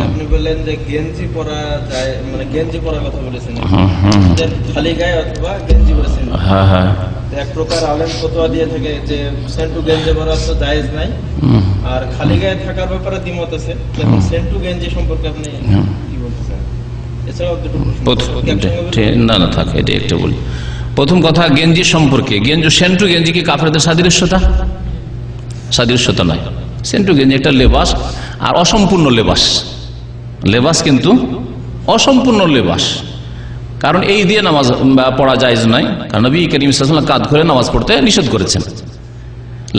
আপনি বললেন যে গেঞ্জি পরা যায়, মানে গেঞ্জি পরার কথা বলেছেন, খালি গায়ে অথবা গেঞ্জি বলেছেন। হ্যাঁ হ্যাঁ, এক প্রকার আলেম ফতোয়া দিয়ে থাকে যে সেন্টু গেঞ্জি পরা তো জায়েজ নাই, আর খালি গায়ে থাকার ব্যাপারে দ্বিমত আছে। সেন্টু গেঞ্জি সম্পর্কে আপনি কি বলতেছেন? এছাড়াও না থাকে, এটা একটা বলি। প্রথম কথা গেঞ্জি সম্পর্কে, সেন্টু গেঞ্জি কি কাফেরদের সাদৃশ্যতা নয়। সেন্টু গেঞ্জি একটা লেবাস, আর অসম্পূর্ণ লেবাস কিন্তু অসম্পূর্ণ লেবাস। কারণ এই দিয়ে নামাজ পড়া জায়েজ নয়, কারণ নবী করিম সাল্লাল্লাহু আলাইহি ওয়াসাল্লাম কাঁধ করে নামাজ পড়তে নিষেধ করেছেন।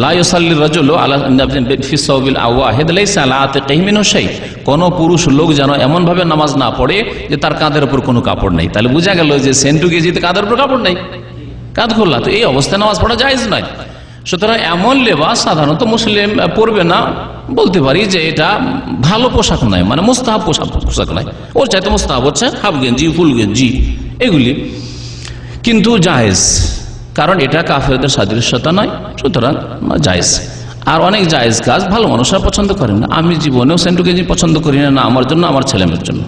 লা ইউসাল্লি রাজুলু আলা ফি সাওবিল আওয়াহিদ লাইসা আলা আতিকিহি মিনহু শাই, কোন পুরুষ লোক যেন এমন ভাবে নামাজ না পড়ে যে তার কাঁধের উপর কোনো কাপড় নেই। তাহলে বোঝা গেল যে সেন্টু গেঞ্জিতে কাঁধের উপর কাপড় নেই, কাঁধ খোলা, তো এই অবস্থায় নামাজ পড়া জায়েজ নয়। সুতরাং এমন লেবাস সাধারণত মুসলিম পরবে না, বলতে পারি যে এটা ভালো পোশাক নয়, মানে মুস্তাহাব পোশাক নয়। ওর চাইতে মুস্তাহাব হচ্ছে হাফ গেঞ্জি, ফুল গেঞ্জি, এগুলি কিন্তু জায়েজ, কারণ এটা কাফেরদের সাদৃশ্যতা নয়, সুতরাং জায়েজ। আর অনেক জায়েজ কাজ ভালো মানুষরা পছন্দ করেন না। আমি জীবনেও সেন্টু গেঞ্জি পছন্দ করি না, আমার জন্য, আমার ছেলেমেয়ের জন্য।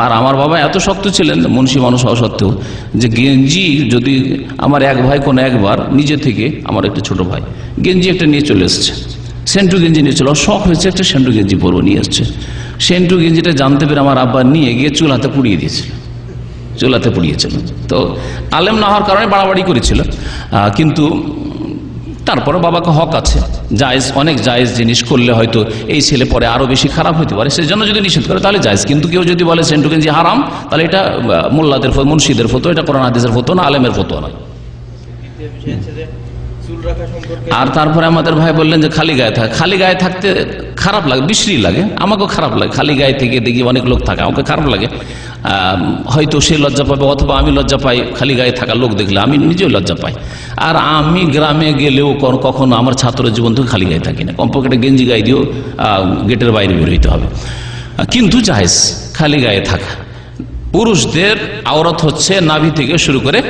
আর আমার বাবা এত শক্ত ছিলেন, মুন্সি মানুষ হওয়া সত্ত্বেও, যে গেঞ্জি যদি আমার এক ভাই কোনো একবার নিজে থেকে, আমার একটা ছোট ভাই গেঞ্জি একটা নিয়ে চলে এসছে, সেন্টু গেঞ্জি নিয়ে চলে, শখ হয়েছে একটা সেন্টু গেঞ্জি পরবো, নিয়ে এসছে। সেন্টু গেঞ্জিটা জানতে পেরে আমার আব্বা নিয়ে গিয়ে চুলাতে পুড়িয়ে দিয়েছিল, চুলাতে পুড়িয়েছিল। তো আলেম না হওয়ার কারণে বাড়াবাড়ি করেছিল, কিন্তু তারপরে বাবাকে হক আছে, জায়েজ, অনেক জায়েজ জিনিস করলে হয়তো এই ছেলে পরে আরো বেশি খারাপ হতে পারে, সেই জন্য যদি নিষেধ করে তাহলে জায়েজ। কিন্তু কেউ যদি বলে সেন্টু গেঞ্জি হারাম, তাহলে এটা মোল্লাদের মুন্সিদের ফতো, এটা কোরআন হাদিসের ফতো না, আলেমের ফতো না। আর তারপরে আমাদের ভাই বললেন যে খালি গায়ে থাকে, খালি গায়ে থাকতে খারাপ লাগে, বিশ্রী লাগে, আমাকেও খারাপ লাগে। খালি গায়ে থেকে দেখি অনেক লোক থাকে, আমাকে খারাপ লাগে। হয়তো সে লজ্জা পাবে অথবা আমি লজ্জা পাই, খালি গায়ে থাকা লোক দেখলে আমি নিজেও লজ্জা পাই। আর আমি গ্রামে গেলেও কখনো আমার ছাত্র জীবন থেকে খালি গায়ে থাকি না, কমপক্ষে একটা গেঞ্জি গায়ে দিয়েও গেটের বাইরে বের হইতে হবে। কিন্তু জায়েজ খালি গায়ে থাকা। পুরুষদের আওরাত হচ্ছে নাভি থেকে শুরু করে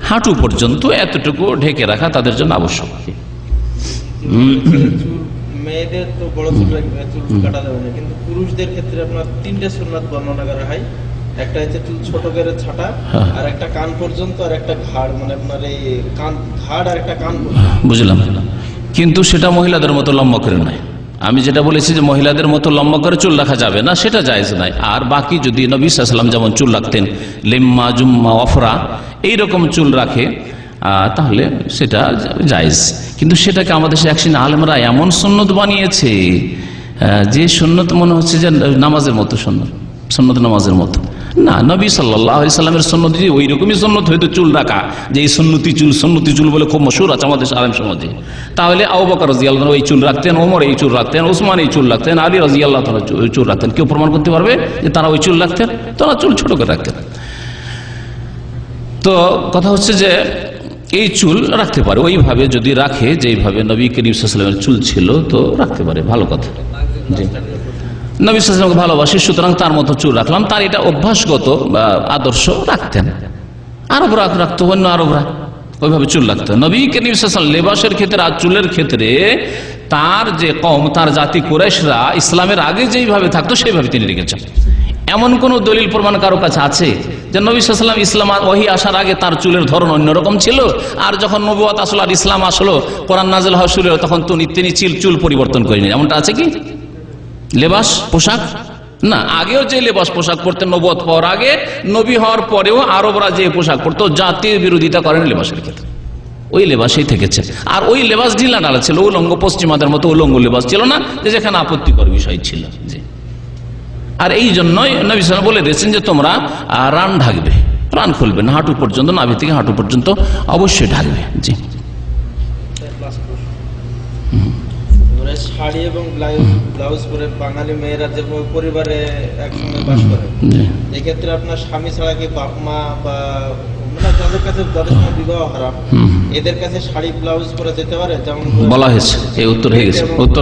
হাঁটু পর্যন্ত, এতটুকু ঢেকে রাখা তাদের জন্য আবশ্যক। মেয়েদের তো বড় চুল কাটা যাবে না, কিন্তু পুরুষদের ক্ষেত্রে আপনার 3টে সুন্নাত বর্ণনা করা হয়। একটা হচ্ছে চুল ছোট করে ছাটা, আর একটা কান পর্যন্ত, আর একটা ঘাড়, মানে আপনার এই কান ঘাড় আর একটা কান পর্যন্ত। বুঝলাম, কিন্তু সেটা মহিলাদের মতো লম্বা করে নয়। আমি যেটা বলেছি যে মহিলাদের মতো লম্বা করে চুল রাখা যাবে না, সেটা জায়েজ নাই। আর বাকি যদি নবী সাল্লাল্লাহু আলাইহি ওয়াসাল্লাম যেমন চুল রাখতেন, লিম্মা জুম্মা ওয়াফরা, এইরকম চুল রাখে, তাহলে সেটা জায়েজ। কিন্তু সেটাকে আমাদের একদিন আলেমরা এমন সুন্নত বানিয়েছে যে সুন্নত মনে হচ্ছে যে নামাজের মতো সুন্নত, সুন্নত নামাজের মতো না। নবী সাল্লাল্লাহু আলাইহি সাল্লামের সুন্নত যদি ওই রকমই সুন্নত হয়তো চুল রাখা, যে এই সুন্নতি চুল বলে খুব মশহুর আছে আমাদের আলেম সমাজে, তাহলে আবু বকর রাদিয়াল্লাহু আনহু এই চুল রাখতেন, ওমর এই চুল রাখতেন, ওসমান এই চুল রাখতেন, আলী রাদিয়াল্লাহু তাআলা ওই চুল রাখতেন। কেউ প্রমাণ করতে পারবে যে তারা ওই চুল রাখতেন? তারা চুল ছোট করে রাখতেন। তো কথা হচ্ছে যে এই চুল রাখতে পারে ওইভাবে, যদি রাখে যেইভাবে নবী করিম সাল্লাল্লাহু আলাইহি ওয়াসাল্লামের চুল ছিল, তো রাখতে পারে, ভালো কথা। জি, নবী সাল্লাল্লাহু আলাইহি ওয়াসাল্লামকে ভালোবাসি, সুতরাং তার মতো চুল রাখলাম, তার এটা অভ্যাসগত বা আদর্শ রাখতেন। আরবরা রাখতো, অন্য আরবরা ওইভাবে চুল রাখতো। নবী করিম সাল্লাল্লাহু আলাইহি ওয়াসাল্লাম লেবাসের ক্ষেত্রে আর চুলের ক্ষেত্রে তার যে কওম, তার জাতি কুরাইশরা ইসলামের আগে যেইভাবে থাকতো সেইভাবে তিনি রেখেছেন। এমন কোন দলিল প্রমাণ কারো কাছে আছে যে নবী সাল্লাল্লাহু আলাইহি ওয়াসাল্লাম ইসলাম ওহী আসার আগে তার চুলের ধরন অন্যরকম ছিল, আর যখন নবুয়ত আসলো আর ইসলাম আসলো, কোরআন নাযিল হওয়া শুরু হলো, তখন তিনি চুল পরিবর্তন করেনি? এমনটা আছে কি? লেবাস পোশাক না, আগেও যে লেবাস পোশাক পরতেন নবুয়ত পাওয়ার আগে, নবী হওয়ার পরেও আরবরা যে পোশাক পরতো, জাতির বিরোধিতা করেন লেবাসের ক্ষেত্রে, ওই লেবাসেই থেকেছে। আর ওই লেবাস ঢিলা ঢালা ছিল, উলঙ্গ, পশ্চিমাদের মতো উলঙ্গ লেবাস ছিল না, যে যেখানে আপত্তিকর বিষয় ছিল। জি, আর এই জন্যই নবী সাল্লাল্লাহু আলাইহি ওয়াসাল্লাম বলে দিয়েছেন যে তোমরা রান ঢাকবে, রান খুলবে না, হাঁটু পর্যন্ত, নাভি থেকে হাঁটু পর্যন্ত অবশ্যই ঢাকবে। জি, শাড়ি এবং ব্লাউজ পরে বাঙালি মেয়েরা যে পরিবারে একসঙ্গে বাস করে, এক্ষেত্রে আপনার স্বামী ছাড়া কি বাপ মা বা যাদের কাছে, যাদের সঙ্গে বিবাহ হারাম, এদের কাছে শাড়ি ব্লাউজ পরে যেতে পারে? যেমন বলা হয়েছে, এই উত্তর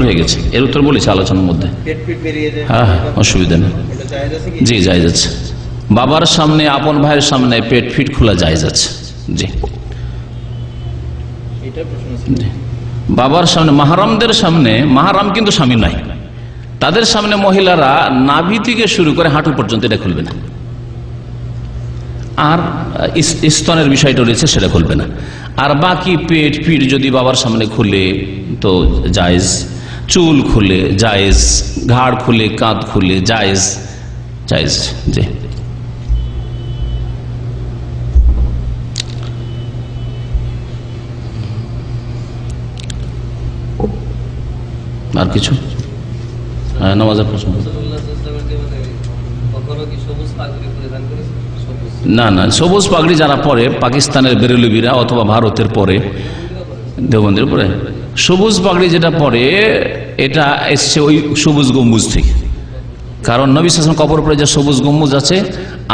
হয়ে গেছে, এর উত্তর বলেছে আলোচনার মধ্যে। পেট বেরিয়ে যায়, হ্যাঁ, অসুবিধা নেই। জি, জায়েজ আছে। বাবার সামনে, আপন ভাইয়ের সামনে পেট ফিট খোলা জায়েজ আছে। জি, এটা প্রশ্ন। বাবার সামনে, মাহারামদের সামনে, মাহারাম কিন্তু স্বামী নাই, তাদের সামনে মহিলারা নাভি থেকে শুরু করে হাঁটু পর্যন্ত এটা খুলবে না। আর স্তনের বিষয়টা রয়েছে, সেটা খুলবে না। আর বাকি পেট ফিট যদি বাবার সামনে খুলে তো জায়েজ, চুল খুলে জায়েজ, ঘাড় খুলে, কাঁধ খুলে জায়েজ। জি, আর কিছু? নামাজের প্রশ্ন না, সবুজ পাগড়ি যারা পরে, পাকিস্তানের বেরেলবিরা অথবা ভারতের পরে, দেওবন্দের পরে সবুজ পাগড়ি যেটা পরে, এটা এসছে ওই সবুজ গম্বুজ থেকে। কারণ নবী সাল্লাল্লাহু আলাইহি ওয়াসাল্লাম কবর পরে যে সবুজ গম্বুজ আছে,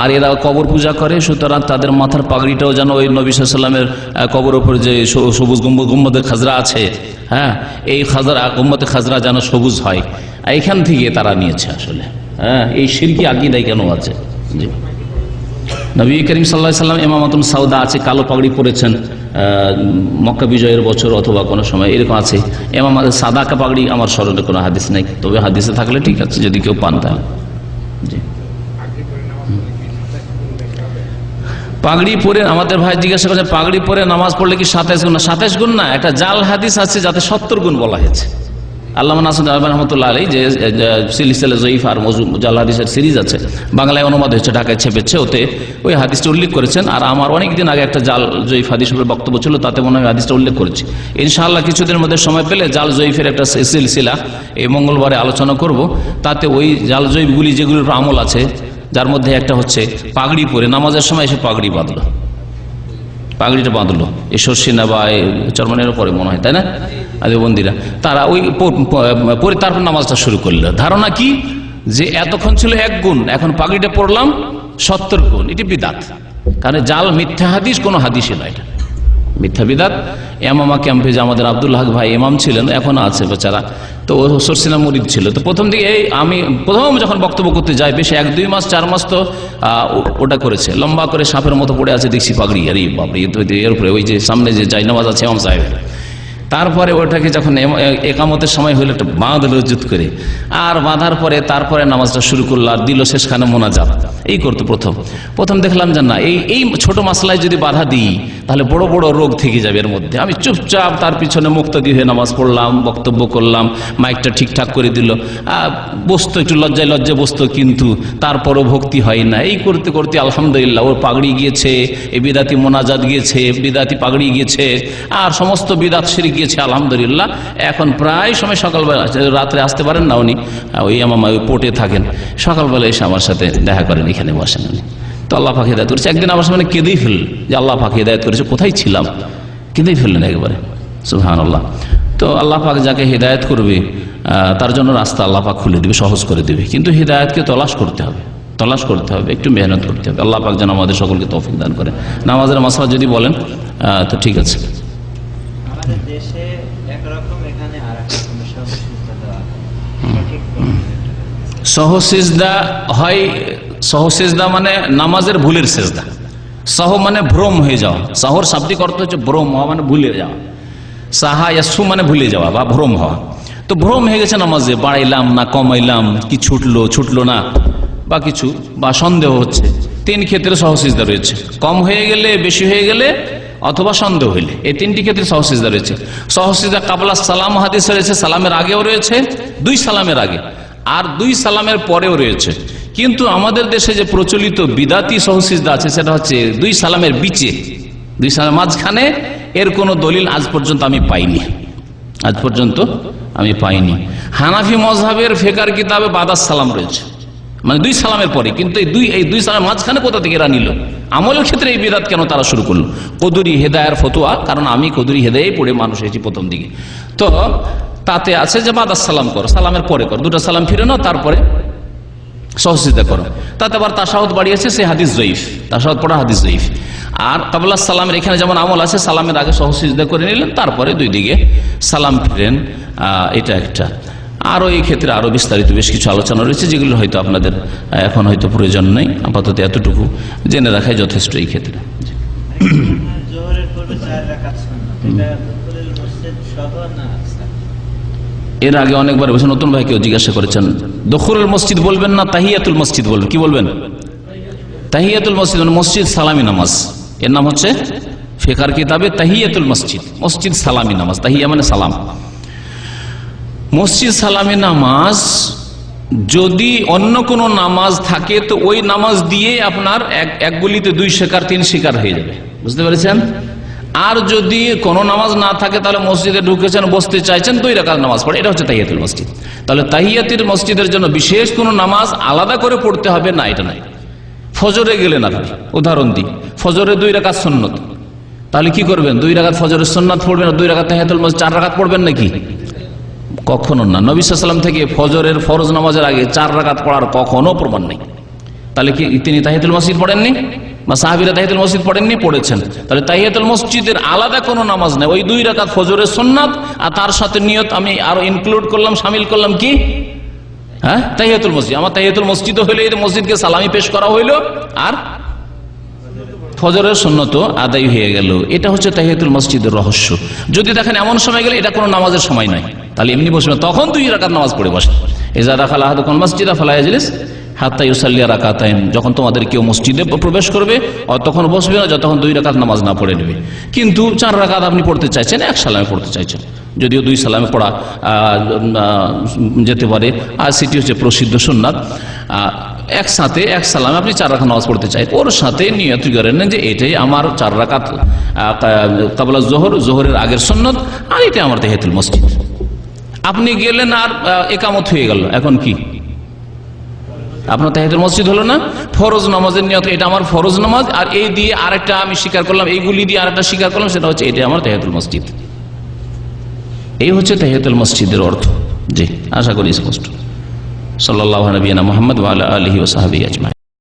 আর এরা কবর পূজা করে, সুতরাং তাদের মাথার পাগড়িটাও যেন ওই নবী সাল্লাল্লাহু আলাইহি ওয়াসাল্লামের কবর উপরে যে সবুজ গম্বুজে খাজরা আছে, হ্যাঁ, এই গম্বুজে খাজরা যেন সবুজ হয়, এইখান থেকে তারা নিয়েছে আসলে। হ্যাঁ, এই শিরকি আকীদায় কেন আছে? জি, নবী করিম সাল্লাল্লাহু আলাইহি ওয়াসাল্লাম ইমামাতুন সাউদা আছে, কালো পাগড়ি পরেছেন মক্কা বিজয়ের বছর অথবা কোনো সময়, এরকম আছে। সাদা পাগড়ি আমার স্মরণে কোনো হাদিস নেই, তবে হাদিসে থাকলে ঠিক আছে, যদি কেউ পান তাহলে। জি, পাগড়ি পরে আমাদের ভাই জিজ্ঞাসা করছে পাগড়ি পরে নামাজ পড়লে কি 27 গুণ? না 27 গুণ না, একটা জাল হাদিস আছে যাতে 70 গুণ বলা হয়েছে। আল্লামা নাসির রহমতুল্লাহ আলাইহি যে সিলসিলা জয়ীফ আর জাল হাদিসের সিরিজ আছে, বাংলায় অনুবাদ হয়েছে, ঢাকায় ছেপেছে, ওতে ওই হাদিসটা উল্লেখ করেছেন। আর আমার অনেকদিন আগে একটা জাল জয়ীফ হাদিস উপরে বক্তব্য ছিল, তাতে মনে হয় হাদিসটা উল্লেখ করেছি। ইনশাআল্লাহ কিছুদিনের মধ্যে সময় পেলে জাল জয়ীফের একটা সিলসিলা এই মঙ্গলবারে আলোচনা করব। তাতে ওই জাল জয়ীফগুলি যেগুলির উপর আমল আছে, যার মধ্যে একটা হচ্ছে পাগড়ি পরে নামাজের সময় এসে পাগড়ি বাঁধলো, পাগড়িটা বাঁধলো এই শর্ষিনা বা চরমনের পরে মনে হয়, তাই না? আদিবন্দীরা তারা ওই পরে তারপর নামাজটা শুরু করলো। ধারণা কি যে এতক্ষণ ছিল 1 গুণ, এখন পাগড়িটা পড়লাম 70 গুণ। এটি বিদাত, কারণ জাল মিথ্যা হাদিস, কোনো হাদিসই নয়, এটা মিথ্যা বিদাত। এমামা ক্যাম্পে যে আমাদের আব্দুল হক ভাই ইমাম ছিলেন, এখনো আছে বেচারা, তো ও সরসিনা মুরিদ ছিল। তো প্রথম দিকে আমি প্রথম যখন বক্তব্য করতে যাই, বেশি 1-2 মাস 4 মাস তো ওটা করেছে, লম্বা করে সাপের মতো পড়ে আছে দেখছি পাগড়ি। আরে বাপরে, এর উপরে ওই যে সামনে যে জায়নামাজ আছে ইমাম সাহেবের, তারপরে ওটাকে যখন একামতের সময় হলো একটা বাঁধলো জুত করে, আর বাঁধার পরে তারপরে নামাজটা শুরু করলো, আর দিল শেষখানে মোনাজাত। এই করতো প্রথম দেখলাম যে না, এই ছোট মাসলায় যদি বাধা দিই তাহলে বড় বড় রোগ থেকে যাবে এর মধ্যে। আমি চুপচাপ তার পিছনে মুক্তাদি হয়ে নামাজ পড়লাম, বক্তব্য করলাম, মাইকটা ঠিকঠাক করে দিল, বসতো একটু লজ্জায় বসতো, কিন্তু তারপরও ভক্তি হয় না। এই করতে করতে আলহামদুলিল্লাহ ওর পাগড়ি গিয়েছে, এই বিদাতি মোনাজাত গিয়েছে, বিদাতি পাগড়ি গিয়েছে, আর সমস্ত বিদাত শিরক গিয়েছে আলহামদুলিল্লাহ। এখন প্রায় সময় সকালবেলা, রাত্রে আসতে পারেন না উনি, ওই আমার ওই পোর্টে থাকেন, সকালবেলা এসে আমার সাথে দেখা করেন, এখানে বসেন উনি। তো আল্লাহ পাক হিদায়াত করেছে। একদিন আমার সামনে কেঁদেই ফেললেন যে আল্লাহ পাক হিদায়াত করেছে, কোথায় ছিলাম, কেঁদেই ফেললেন একবারে, সুবহানাল্লাহ। তো আল্লাহ পাক যাকে হিদায়াত করবে তার জন্য রাস্তা আল্লাহ পাক খুলে দেবে, সহজ করে দেবে, কিন্তু হিদায়াতকে তলাশ করতে হবে, একটু মেহনত করতে হবে। আল্লাহ পাক যেন আমাদের সকলকে তৌফিক দান করে। নামাজের মাসলা যদি বলেন তো ঠিক আছে। আমাদের দেশে একরকম, এখানে আরেকরকম সহসিজদা দেওয়া হয়। সহসিজদা হয়, সহসিজদা মানে নামাজের ভুলের সিজদা। সহ মানে ভ্রম হয়ে যাওয়া, সহর শাব্দিক অর্থ হচ্ছে ভ্রম হওয়া, মানে ভুলে যাওয়া। সাহা ইয়াসু মানে ভুলে যাওয়া বা ভ্রম হওয়া। তো ভ্রম হয়ে গেছে নামাজে, বাড়াইলাম না কমাইলাম, কি ছুটলো না বা কিছু, বা সন্দেহ হচ্ছে, 3 ক্ষেত্রে সহসিজদা রয়েছে। কম হয়ে গেলে, বেশি হয়ে গেলে, অথবা সন্দেহ হইলে, এই 3টি ক্ষেত্রে সহসিজদা রয়েছে। সহসিজদা কাবলা সালাম হাদিস রয়েছে, সালামের আগেও রয়েছে, 2 সালামের আগে, আর 2 সালামের পরেও রয়েছে। কিন্তু আমাদের দেশে যে প্রচলিত বিদাতি সহসিজদা আছে, সেটা হচ্ছে 2 সালামের বিচে, 2 সালামের মাঝখানে। এর কোনো দলিল আজ পর্যন্ত আমি পাইনি। হানাফি মযহাবের ফিকহের কিতাবে বাদাস সালাম রয়েছে, মানে 2 সালামের পরে, কিন্তু এই 2 সালামের মাঝখানে কোথা থেকে এরা নিল? আমলের ক্ষেত্রে এই বিদাত কেন তারা শুরু করলো? কদুরি হেদায়ের ফতোয়া, কারণ আমি কদুরি হেদায়ে পড়ে মানুষ এসেছি প্রথম দিকে, তো তাতে আছে যে বাদাস সালাম করো, সালামের পরে করো, 2টা সালাম ফিরে নাও, তারপরে সহসিজদা করো। তাতে আবার তাশাহুদ বাড়িয়েছে, সে হাদিস জয়ীফ, তাশাহুদ পড়া হাদিস জয়ীফ। আর কাবলা সালামের এখানে যেমন আমল আছে, সালামের আগে সহসিজদা করে নিলেন, তারপরে 2 দিকে সালাম ফিরেন, এটা একটা। আরও এই ক্ষেত্রে আরও বিস্তারিত বেশ কিছু আলোচনা রয়েছে, যেগুলো হয়তো আপনাদের এখন হয়তো প্রয়োজন নেই, আপাতত এতটুকু জেনে রাখাই যথেষ্ট এই ক্ষেত্রে। জোহরের পূর্বে 4 রাকাত সুন্নাত, এটা দুখুলুল মসজিদ সহ না? এর আগে অনেকবার বলেছেন, নতুন ভাই কেউ জিজ্ঞাসা করেছেন, দুখুলুল মসজিদ বলবেন না তাহিয়াতুল মসজিদ বলবেন? কি বলবেন? তাহিয়াতুল মসজিদ মানে মসজিদ সালামি নামাজ। এর নাম হচ্ছে ফিকহের কিতাবে তাহিয়াতুল মসজিদ, মসজিদ সালামি নামাজ। তাহিয়া মানে সালাম। মসজিদ সালামি নামাজ যদি অন্য কোনো নামাজ থাকে, তো ওই নামাজ দিয়ে আপনার এক গুলিতে 2 শিকার 3 শিকার হয়ে যাবে, বুঝতে পেরেছেন? আর যদি কোনো নামাজ না থাকে, তাহলে মসজিদে ঢুকেছেন, বসতে চাইছেন, 2 রাকাত নামাজ পড়ে, এটা হচ্ছে তাহিয়াতুল মসজিদ। তাহলে তাহিয়াতুল মসজিদের জন্য বিশেষ কোনো নামাজ আলাদা করে পড়তে হবে না, এটা নাই। ফজরে গেলেন আপনি, উদাহরণ দিই, ফজরে 2 রাকাত সুন্নত, তাহলে কি করবেন? 2 রাকাত ফজরের সুন্নাত পড়বেন, আর 2 রাকাত তাহিয়াতুল মসজিদ, 4 রাকাত পড়বেন নাকি? কখনো না। নবী সাল্লাল্লাহু আলাইহি ওয়াসাল্লাম থেকে ফজরের ফরজ নামাজের আগে 4 রাকাত পড়ার কখনো প্রমাণ নেই। তাহলে কি তিনি তাহিয়াতুল মসজিদ পড়েননি, বা সাহাবীরা তাহিয়াতুল মসজিদ পড়েননি? পড়েছেন। তাহলে তাহিয়াতুল মসজিদের আলাদা কোনো নামাজ নেই, ওই 2 রাকাত ফজরের সুন্নাত, আর তার সাথে নিয়ত আমি আরো ইনক্লুড করলাম, শামিল করলাম কি, তাহিয়াতুল মসজিদ। আমার তাহিয়াতুল মসজিদ হইলে এই মসজিদকে সালামি পেশ করা হইলো, আর ফজরের সুন্নত আদায় হয়ে গেল। এটা হচ্ছে তাহিয়াতুল মসজিদের রহস্য। যদি দেখেন এমন সময় গেলে এটা কোনো নামাজের সময় নয়, তাহলে এমনি বসবেন, তখন 2 রাকাত নামাজ পড়ে বসেন। ইজা দাখালা আহাদুকুম মাসজিদা ফালা ইয়াজলিস হাত্তা ইউসাল্লিয়া রাকাতাইন, যখন তোমাদের কেউ মসজিদে প্রবেশ করবে তখন বসবে না যতক্ষণ 2 রাকাত নামাজ না পড়ে নেবে। কিন্তু 4 রাকাত আপনি পড়তে চাইছেন, 1 সালামে পড়তে চাইছেন, যদিও 2 সালামে পড়া যেতে পারে, আর সেটি হচ্ছে প্রসিদ্ধ সুন্নাত। একসাথে 1 সালামে আপনি 4 রাকাত নামাজ পড়তে চাই, ওর সাথে নিয়ত করেন যে এটাই আমার 4 রাকাত কাবলা জোহরের আগের সুন্নাত, আর এটা আমার তাহিয়াতুল মসজিদ। আপনি গেলেন আর একামত হয়ে গেল, এখন কি আপনার তাহিয়াতুল মসজিদ হলো না? ফরজ নামাজের নিয়ত এটা আমার ফরজ নামাজ, আর এই দিয়ে আরেকটা আমি স্বীকার করলাম, এইগুলি দিয়ে আরেকটা স্বীকার করলাম, সেটা হচ্ছে এটা আমার তাহিয়াতুল মসজিদ। এই হচ্ছে তাহিয়াতুল মসজিদের অর্থ। জি, আশা করি স্পষ্ট। সাল্লাল্লাহু আলা নবিয়িনা মুহাম্মদ ওয়া আলা আলিহি ওয়া সাহবিহি আজমাইন।